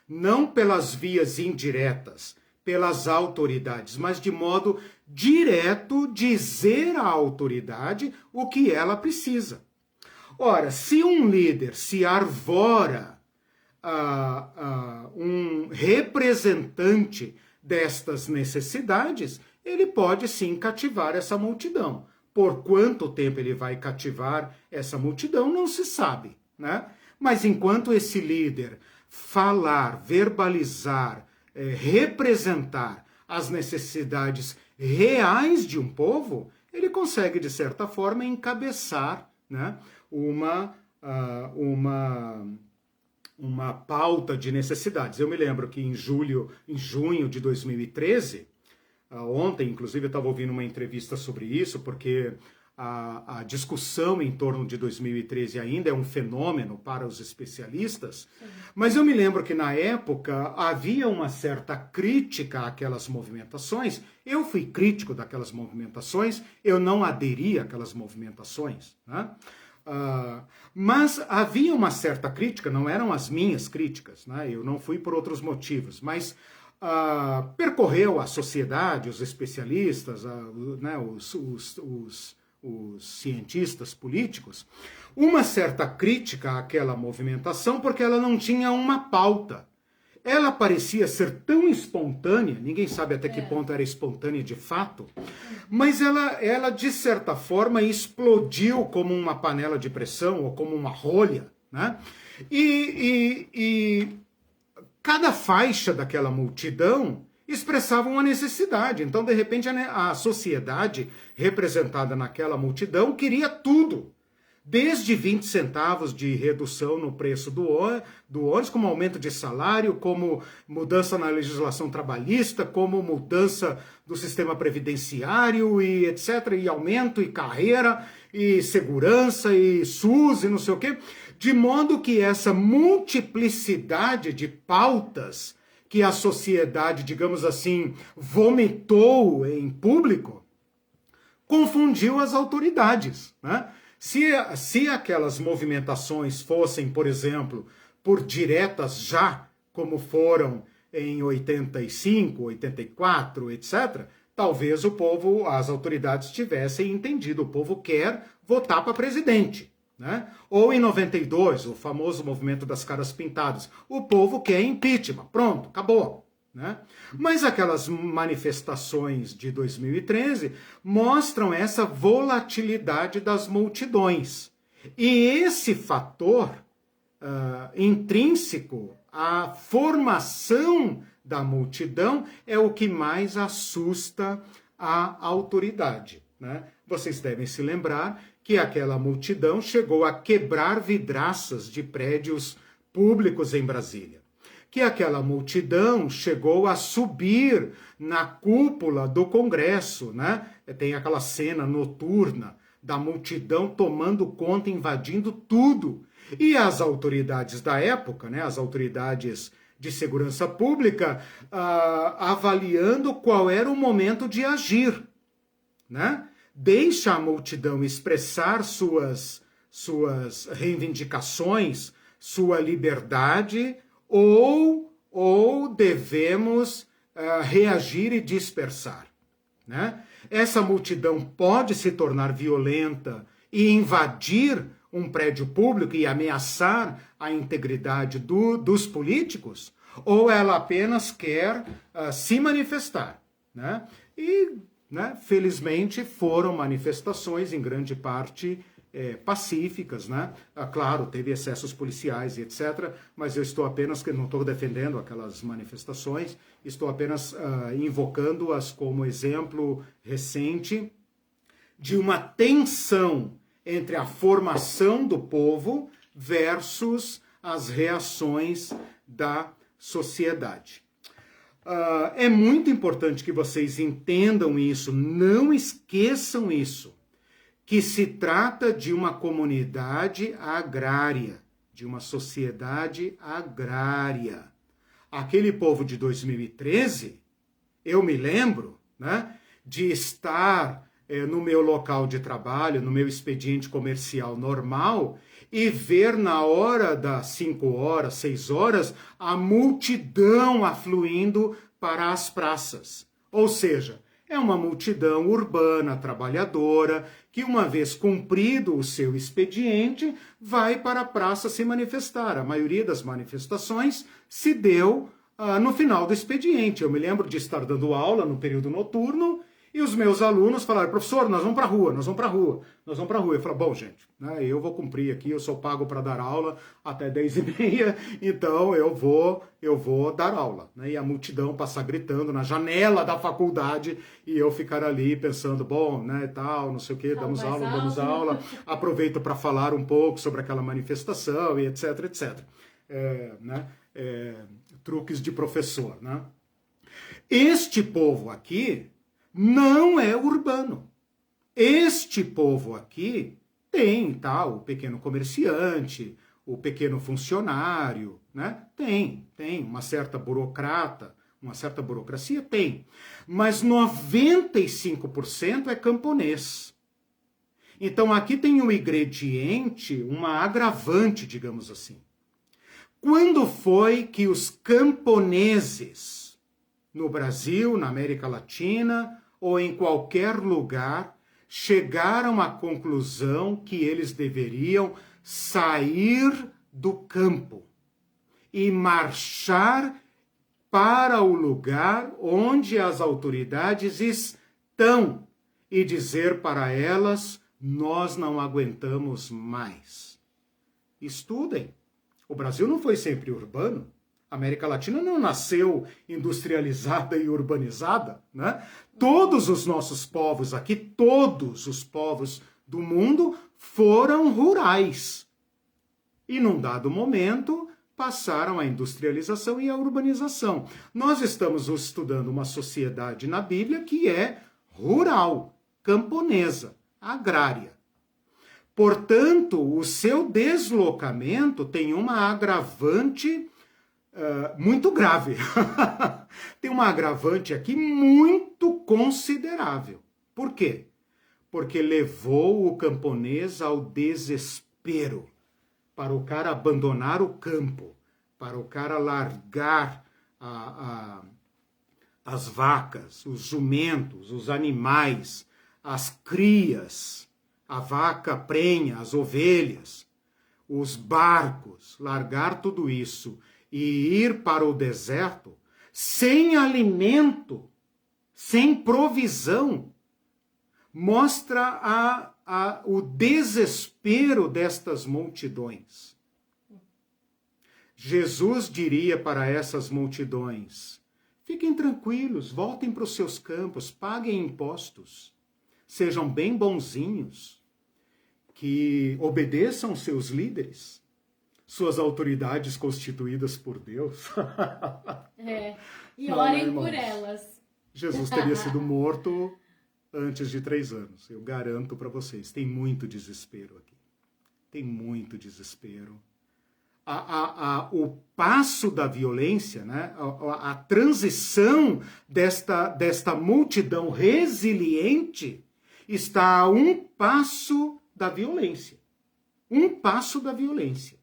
não pelas vias indiretas, pelas autoridades, mas de modo direto dizer à autoridade o que ela precisa. Ora, se um líder se arvora um representante destas necessidades, ele pode sim cativar essa multidão. Por quanto tempo ele vai cativar essa multidão, não se sabe, né? Mas enquanto esse líder falar, verbalizar, representar as necessidades reais de um povo, ele consegue, de certa forma, encabeçar, né, uma pauta de necessidades. Eu me lembro que em junho de 2013, ontem, inclusive, eu estava ouvindo uma entrevista sobre isso, porque a discussão em torno de 2013 ainda é um fenômeno para os especialistas, mas eu me lembro que na época havia uma certa crítica àquelas movimentações. Eu fui crítico daquelas movimentações, eu não aderi àquelas movimentações, né? Mas havia uma certa crítica, não eram as minhas críticas, né? Eu não fui por outros motivos, mas percorreu a sociedade, os especialistas, né, os cientistas políticos, uma certa crítica àquela movimentação porque ela não tinha uma pauta. Ela parecia ser tão espontânea, ninguém sabe até que ponto era espontânea de fato, mas ela de certa forma explodiu como uma panela de pressão ou como uma rolha, né? E cada faixa daquela multidão expressava uma necessidade. Então, de repente, a sociedade representada naquela multidão queria tudo. Desde 20 centavos de redução no preço do ônibus, como aumento de salário, como mudança na legislação trabalhista, como mudança do sistema previdenciário e etc., e aumento, e carreira, e segurança, e SUS, e não sei o quê. De modo que essa multiplicidade de pautas que a sociedade, digamos assim, vomitou em público, confundiu as autoridades, né? Se aquelas movimentações fossem, por exemplo, por diretas já, como foram em 85, 84, etc., talvez o povo, as autoridades tivessem entendido, o povo quer votar para presidente, né? Ou em 92, o famoso movimento das caras pintadas, o povo quer impeachment, pronto, acabou, né? Mas aquelas manifestações de 2013 mostram essa volatilidade das multidões. E esse fator intrínseco à formação da multidão é o que mais assusta a autoridade, né? Vocês devem se lembrar que aquela multidão chegou a quebrar vidraças de prédios públicos em Brasília. Que aquela multidão chegou a subir na cúpula do Congresso, né? Tem aquela cena noturna da multidão tomando conta, invadindo tudo. E as autoridades da época, né? As autoridades de segurança pública, avaliando qual era o momento de agir, né? Deixa a multidão expressar suas reivindicações, sua liberdade, ou devemos reagir e dispersar, né? Essa multidão pode se tornar violenta e invadir um prédio público e ameaçar a integridade dos políticos, ou ela apenas quer se manifestar, né? E, né, felizmente foram manifestações em grande parte pacíficas, né? Claro, teve excessos policiais e etc., mas eu estou apenas, não estou defendendo aquelas manifestações, estou apenas invocando-as como exemplo recente de uma tensão entre a formação do povo versus as reações da sociedade. É muito importante que vocês entendam isso, não esqueçam isso, que se trata de uma comunidade agrária, de uma sociedade agrária. Aquele povo de 2013, eu me lembro, né, de estar no meu local de trabalho, no meu expediente comercial normal, e ver na hora das 5 horas, 6 horas, a multidão afluindo para as praças. Ou seja, é uma multidão urbana, trabalhadora, que uma vez cumprido o seu expediente, vai para a praça se manifestar. A maioria das manifestações se deu no final do expediente. Eu me lembro de estar dando aula no período noturno E os meus alunos falaram, professor, nós vamos para a rua, nós vamos para a rua, nós vamos para a rua. Eu falei, bom, gente, né, eu vou cumprir aqui, eu sou pago para dar aula até 10h30, então eu vou dar aula. Né? E a multidão passar gritando na janela da faculdade e eu ficar ali pensando, bom, né, tal, não sei o quê, damos aula, aproveito para falar um pouco sobre aquela manifestação e etc, etc. Truques de professor, né? Este povo aqui não é urbano. Este povo aqui tem, tá, o pequeno comerciante, o pequeno funcionário, né? Tem uma certa burocrata, uma certa burocracia, tem. Mas 95% é camponês. Então aqui tem um ingrediente, uma agravante, digamos assim. Quando foi que os camponeses no Brasil, na América Latina ou em qualquer lugar chegaram à conclusão que eles deveriam sair do campo e marchar para o lugar onde as autoridades estão e dizer para elas, nós não aguentamos mais? Estudem. O Brasil não foi sempre urbano. A América Latina não nasceu industrializada e urbanizada, né? Todos os nossos povos aqui, todos os povos do mundo foram rurais. E num dado momento passaram a industrialização e a urbanização. Nós estamos estudando uma sociedade na Bíblia que é rural, camponesa, agrária. Portanto, o seu deslocamento tem uma agravante muito grave. Tem uma agravante aqui muito considerável. Por quê? Porque levou o camponês ao desespero, para o cara abandonar o campo, para o cara largar as vacas, os jumentos, os animais, as crias, a vaca prenha, as ovelhas, os barcos, largar tudo isso e ir para o deserto sem alimento, sem provisão, mostra o desespero destas multidões. Jesus diria para essas multidões, fiquem tranquilos, voltem para os seus campos, paguem impostos, sejam bem bonzinhos, que obedeçam seus líderes, suas autoridades constituídas por Deus. E orem por elas. Jesus teria sido morto antes de 3 anos. Eu garanto para vocês. Tem muito desespero aqui. Tem muito desespero. O passo da violência, né? A transição desta multidão resiliente está a um passo da violência. Um passo da violência.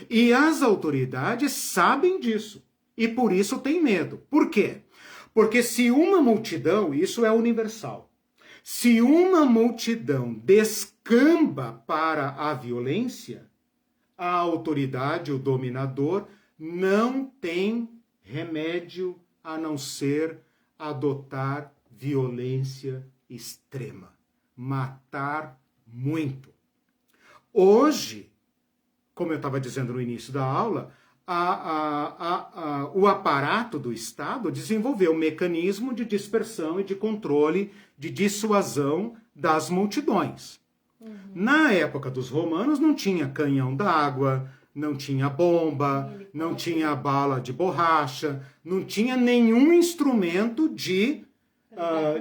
E as autoridades sabem disso. E por isso têm medo. Por quê? Porque se uma multidão, isso é universal, se uma multidão descamba para a violência, a autoridade, o dominador, não tem remédio a não ser adotar violência extrema. Matar muito. Hoje, como eu estava dizendo no início da aula, o aparato do Estado desenvolveu um mecanismo de dispersão e de controle, de dissuasão das multidões. Na época dos romanos não tinha canhão d'água, não tinha bomba, não tinha bala de borracha, não tinha nenhum instrumento de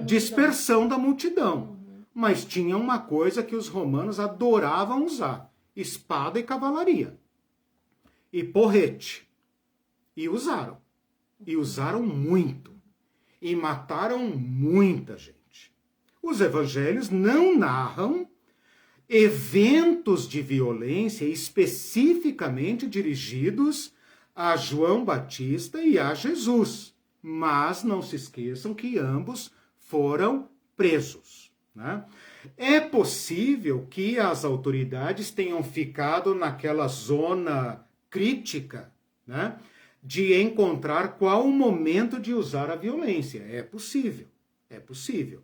dispersão da multidão. Mas tinha uma coisa que os romanos adoravam usar: espada e cavalaria. E porrete. E usaram. E usaram muito. E mataram muita gente. Os evangelhos não narram eventos de violência especificamente dirigidos a João Batista e a Jesus. Mas não se esqueçam que ambos foram presos, né? É possível que as autoridades tenham ficado naquela zona crítica, né, de encontrar qual o momento de usar a violência. É possível. É possível.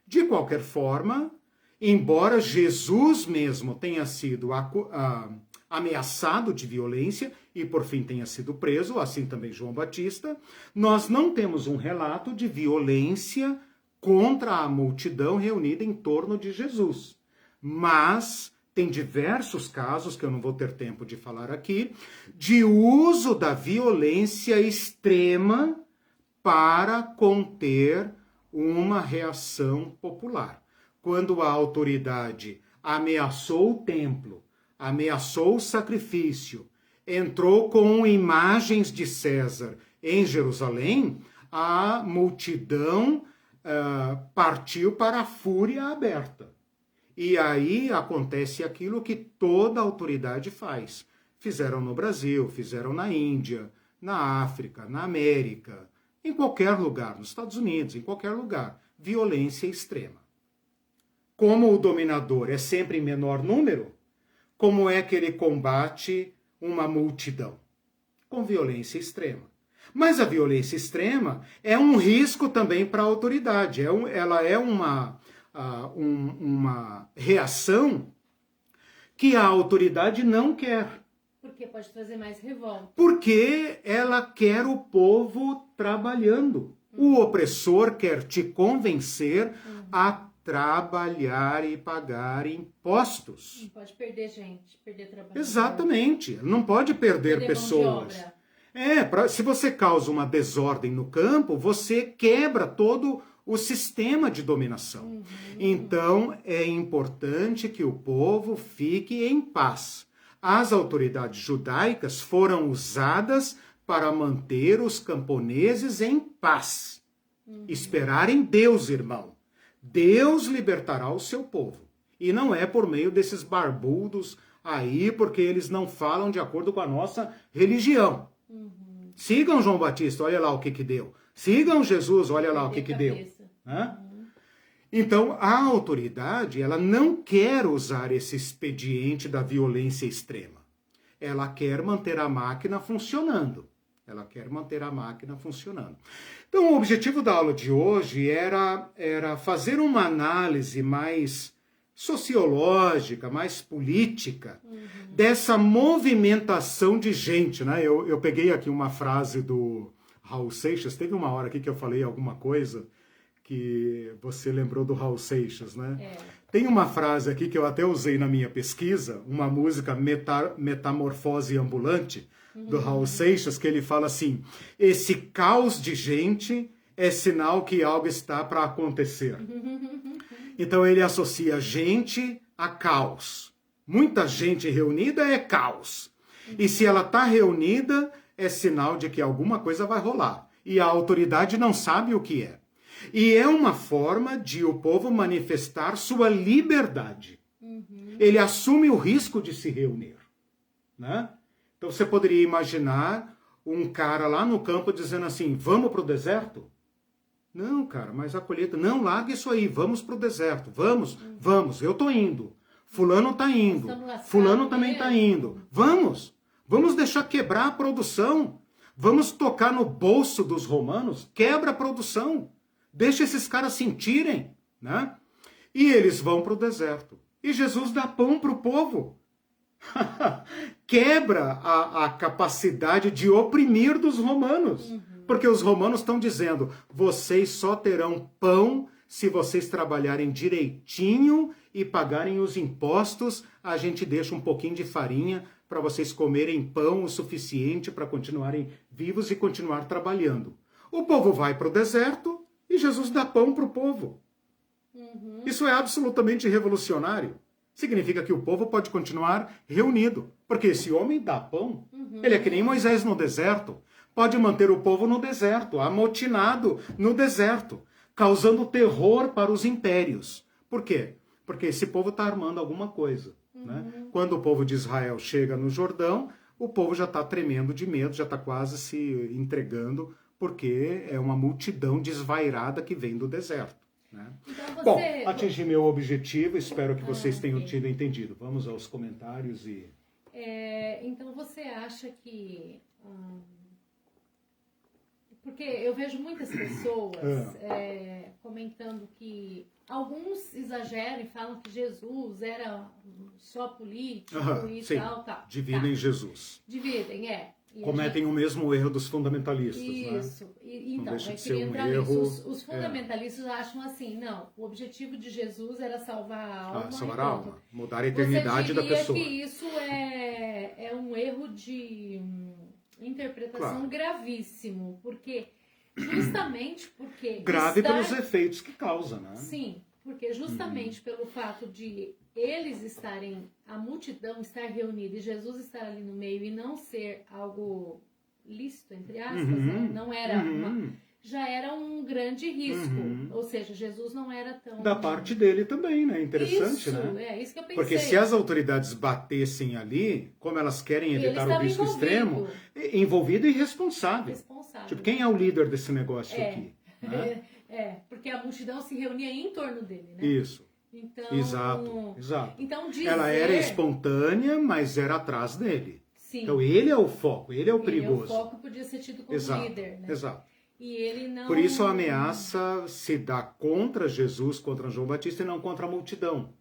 De qualquer forma, embora Jesus mesmo tenha sido ameaçado de violência e por fim tenha sido preso, assim também João Batista, nós não temos um relato de violência contra a multidão reunida em torno de Jesus. Mas tem diversos casos, que eu não vou ter tempo de falar aqui, de uso da violência extrema para conter uma reação popular. Quando a autoridade ameaçou o templo, ameaçou o sacrifício, entrou com imagens de César em Jerusalém, a multidão partiu para a fúria aberta. E aí acontece aquilo que toda autoridade faz. Fizeram no Brasil, fizeram na Índia, na África, na América, em qualquer lugar, nos Estados Unidos, em qualquer lugar. Violência extrema. Como o dominador é sempre em menor número, como é que ele combate uma multidão? Com violência extrema. Mas a violência extrema é um risco também para a autoridade. Ela é uma reação que a autoridade não quer. Porque pode trazer mais revolta. Porque ela quer o povo trabalhando. O opressor quer te convencer a trabalhar e pagar impostos. Não pode perder gente, perder trabalho. Exatamente. Não pode perder pessoas. Se você causa uma desordem no campo, você quebra todo o sistema de dominação. Então, é importante que o povo fique em paz. As autoridades judaicas foram usadas para manter os camponeses em paz. Esperar em Deus, irmão. Deus libertará o seu povo. E não é por meio desses barbudos aí, porque eles não falam de acordo com a nossa religião. Sigam João Batista, olha lá o que deu. Sigam Jesus, olha lá o que deu. Então, a autoridade, ela não quer usar esse expediente da violência extrema. Ela quer manter a máquina funcionando. Então, o objetivo da aula de hoje era fazer uma análise mais sociológica, mais política, dessa movimentação de gente, né? Eu peguei aqui uma frase do Raul Seixas, teve uma hora aqui que eu falei alguma coisa que você lembrou do Raul Seixas, né? Tem uma frase aqui que eu até usei na minha pesquisa, uma música Metamorfose Ambulante, do Raul Seixas, que ele fala assim: esse caos de gente é sinal que algo está para acontecer. Então ele associa gente a caos. Muita gente reunida é caos. E se ela está reunida, é sinal de que alguma coisa vai rolar. E a autoridade não sabe o que é. E é uma forma de o povo manifestar sua liberdade. Ele assume o risco de se reunir, né? Então você poderia imaginar um cara lá no campo dizendo assim: vamos para o deserto? Não, cara, mas a colheita... Não, larga isso aí, vamos para o deserto. Vamos, eu tô indo. Fulano tá indo. Fulano também tá indo. Vamos deixar quebrar a produção. Vamos tocar no bolso dos romanos. Quebra a produção. Deixa esses caras sentirem, né? E eles vão para o deserto. E Jesus dá pão para o povo. Quebra a capacidade de oprimir dos romanos. Porque os romanos estão dizendo: vocês só terão pão se vocês trabalharem direitinho e pagarem os impostos. A gente deixa um pouquinho de farinha para vocês comerem pão o suficiente para continuarem vivos e continuar trabalhando. O povo vai para o deserto e Jesus dá pão para o povo. Isso é absolutamente revolucionário. Significa que o povo pode continuar reunido. Porque esse homem dá pão. Ele é que nem Moisés no deserto. Pode manter o povo no deserto, amotinado no deserto, causando terror para os impérios. Por quê? Porque esse povo está armando alguma coisa. Né? Quando o povo de Israel chega no Jordão, o povo já está tremendo de medo, já está quase se entregando, porque é uma multidão desvairada que vem do deserto. Né? Então Bom, atingi meu objetivo, espero que vocês tenham tido entendido. Vamos aos comentários e... Então você acha que... Porque eu vejo muitas pessoas comentando que alguns exageram e falam que Jesus era só político e sim. tal. Dividem Jesus. Dividem, E cometem o mesmo erro dos fundamentalistas, isso. né? Então, eu queria entrar nisso. Os fundamentalistas acham assim, não, o objetivo de Jesus era salvar a alma. Salvar a alma, mudar a eternidade da pessoa. Você diria que isso é um erro de interpretação gravíssimo, porque justamente porque... Grave pelos efeitos que causa, né? Sim, porque justamente pelo fato de eles estarem, a multidão estar reunida e Jesus estar ali no meio e não ser algo lícito, entre aspas, né? Não era já era um grande risco. Ou seja, Jesus não era tão... Da parte dele também, né? Interessante, isso, né? Isso que eu pensei. Porque se as autoridades batessem ali, como elas querem evitar o risco extremo, envolvido e responsável. Tipo, quem é o líder desse negócio aqui? Né? Porque a multidão se reunia em torno dele, né? Isso. Então, exato. Então, ela era espontânea, mas era atrás dele. Sim. Então ele é o foco, ele é o perigoso. O foco podia ser tido como líder, né? Exato. E ele não... Por isso a ameaça se dá contra Jesus, contra João Batista e não contra a multidão.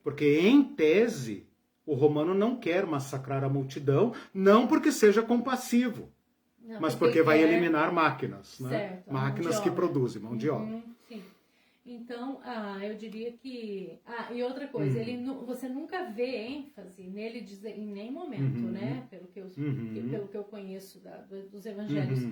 Porque em tese o romano não quer massacrar a multidão, não porque seja compassivo, mas porque vai eliminar máquinas, né? Certo, máquinas que produzem mão de obra. Sim. Então, eu diria que... e outra coisa, você nunca vê ênfase nele dizer, em nenhum momento, né? Pelo que eu conheço dos evangelhos.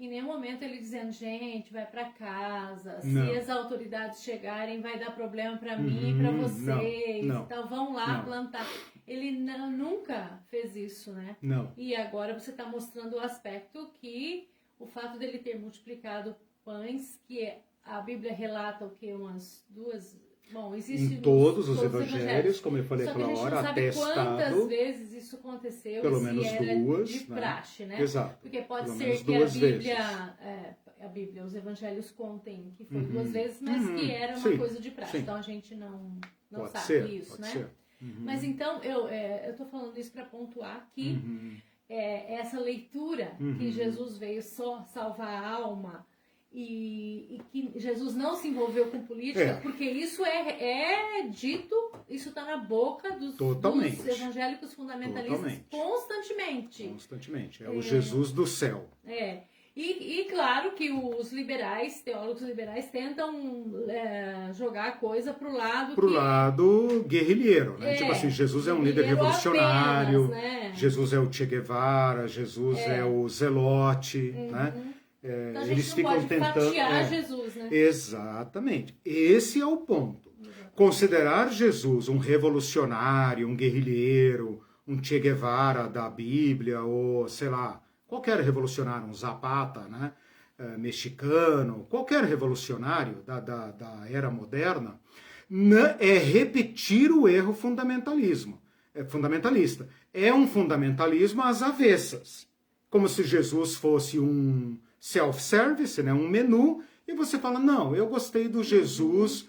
Em nenhum momento ele dizendo, gente, vai pra casa, se as autoridades chegarem vai dar problema pra mim e pra vocês, então vão lá plantar. Ele nunca fez isso, né? Não. E agora você tá mostrando o aspecto que o fato dele ter multiplicado pães, que a Bíblia relata o que? Umas duas... Bom, existe em todos os evangelhos, como eu falei aquela hora, atestado. Quantas vezes isso aconteceu? Pelo menos duas, de praxe, né? Exato. Porque pode ser que a Bíblia, os evangelhos contem que foi duas vezes, mas que era uma coisa de praxe. Então a gente não sabe isso, né? Ser. Mas então, eu tô falando isso para pontuar que essa leitura que Jesus veio só salvar a alma e que Jesus não se envolveu com política, porque isso é dito, isso está na boca dos evangélicos fundamentalistas constantemente. É o Jesus do céu. E claro que os teólogos liberais tentam jogar a coisa pro lado guerrilheiro, né? Tipo assim, Jesus é um líder revolucionário, apenas, né? Jesus é o Che Guevara, Jesus é o Zelote, né? Então a gente não pode fatiar Jesus, né? Exatamente. Esse é o ponto. Considerar Jesus um revolucionário, um guerrilheiro, um Che Guevara da Bíblia, ou sei lá, qualquer revolucionário, um Zapata, né? Mexicano, qualquer revolucionário da era moderna, é repetir o erro fundamentalista. É um fundamentalismo às avessas. Como se Jesus fosse um self-service, né? Um menu, e você fala, não, eu gostei do Jesus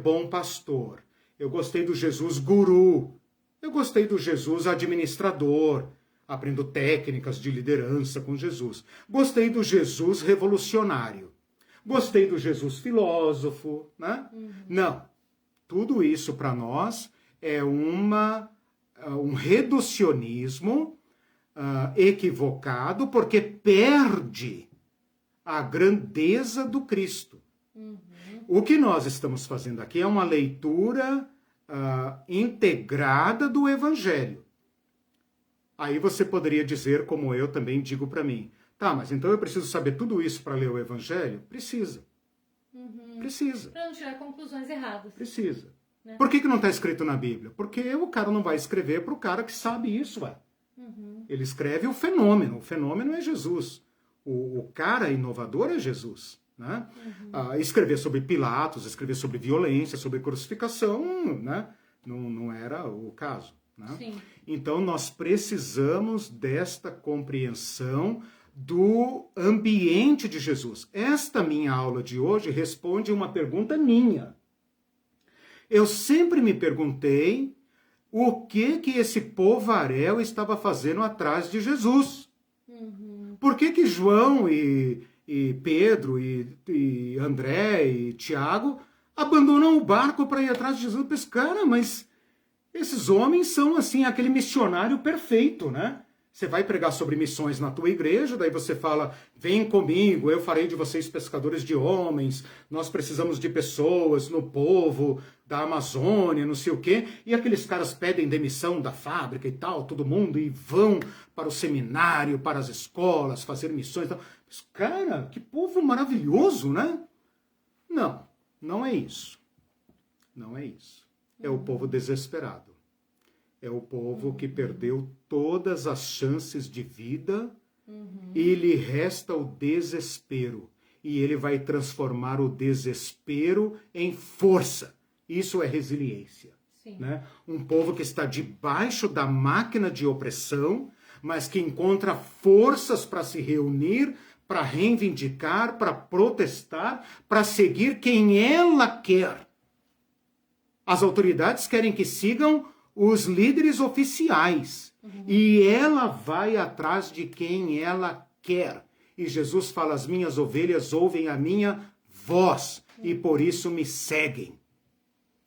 bom pastor, eu gostei do Jesus guru, eu gostei do Jesus administrador, aprendo técnicas de liderança com Jesus, gostei do Jesus revolucionário, gostei do Jesus filósofo, né? Não, tudo isso para nós é um reducionismo equivocado, porque perde a grandeza do Cristo. O que nós estamos fazendo aqui é uma leitura integrada do Evangelho. Aí você poderia dizer, como eu também digo para mim, tá, mas então eu preciso saber tudo isso para ler o Evangelho? Precisa. Precisa. Para não tirar conclusões erradas. Precisa. Né? Por que não está escrito na Bíblia? Porque o cara não vai escrever para o cara que sabe isso, ué. Ele escreve o fenômeno é Jesus. O cara inovador é Jesus. Né? Escrever sobre Pilatos, escrever sobre violência, sobre crucificação, né? Não era o caso. Né? Então nós precisamos desta compreensão do ambiente de Jesus. Esta minha aula de hoje responde uma pergunta minha. Eu sempre me perguntei o que esse povaréu estava fazendo atrás de Jesus. Por que João e Pedro, e André, e Tiago, abandonam o barco para ir atrás de Jesus. Eu penso, cara, mas esses homens são, assim, aquele missionário perfeito, né? Você vai pregar sobre missões na tua igreja, daí você fala, vem comigo, eu farei de vocês pescadores de homens, nós precisamos de pessoas no povo da Amazônia, não sei o quê, e aqueles caras pedem demissão da fábrica e tal, todo mundo, e vão para o seminário, para as escolas, fazer missões e tal. Mas, cara, que povo maravilhoso, né? Não, não é isso. Não é isso. É o povo desesperado. É o povo que perdeu todas as chances de vida e lhe resta o desespero. E ele vai transformar o desespero em força. Isso é resiliência. Né? Um povo que está debaixo da máquina de opressão, mas que encontra forças para se reunir, para reivindicar, para protestar, para seguir quem ela quer. As autoridades querem que sigam os líderes oficiais. E ela vai atrás de quem ela quer. E Jesus fala, as minhas ovelhas ouvem a minha voz, e por isso me seguem.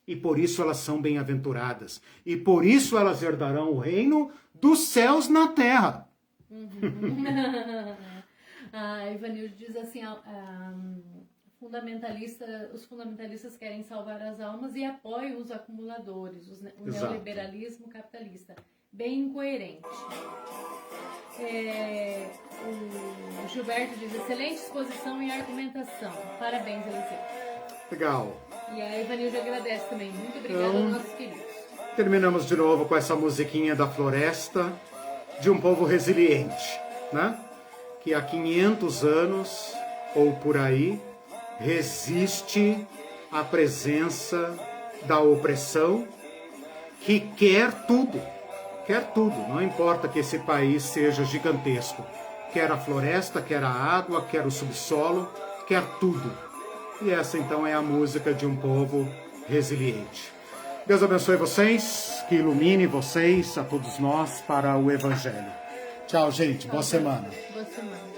E por isso elas são bem-aventuradas. E por isso elas herdarão o reino dos céus na terra. Ivanildo diz assim, os fundamentalistas querem salvar as almas e apoiam os acumuladores, o neoliberalismo capitalista. Bem incoerente. O Gilberto diz, excelente exposição e argumentação. Parabéns, Eliseu. Legal. E a Ivanildo agradece também. Muito obrigada aos nossos queridos. Terminamos de novo com essa musiquinha da floresta, de um povo resiliente, né? Que há 500 anos, ou por aí, resiste à presença da opressão, que quer tudo, não importa que esse país seja gigantesco, quer a floresta, quer a água, quer o subsolo, quer tudo. E essa então é a música de um povo resiliente. Deus abençoe vocês, que ilumine vocês, a todos nós, para o Evangelho. Tchau, gente, boa semana. Boa semana.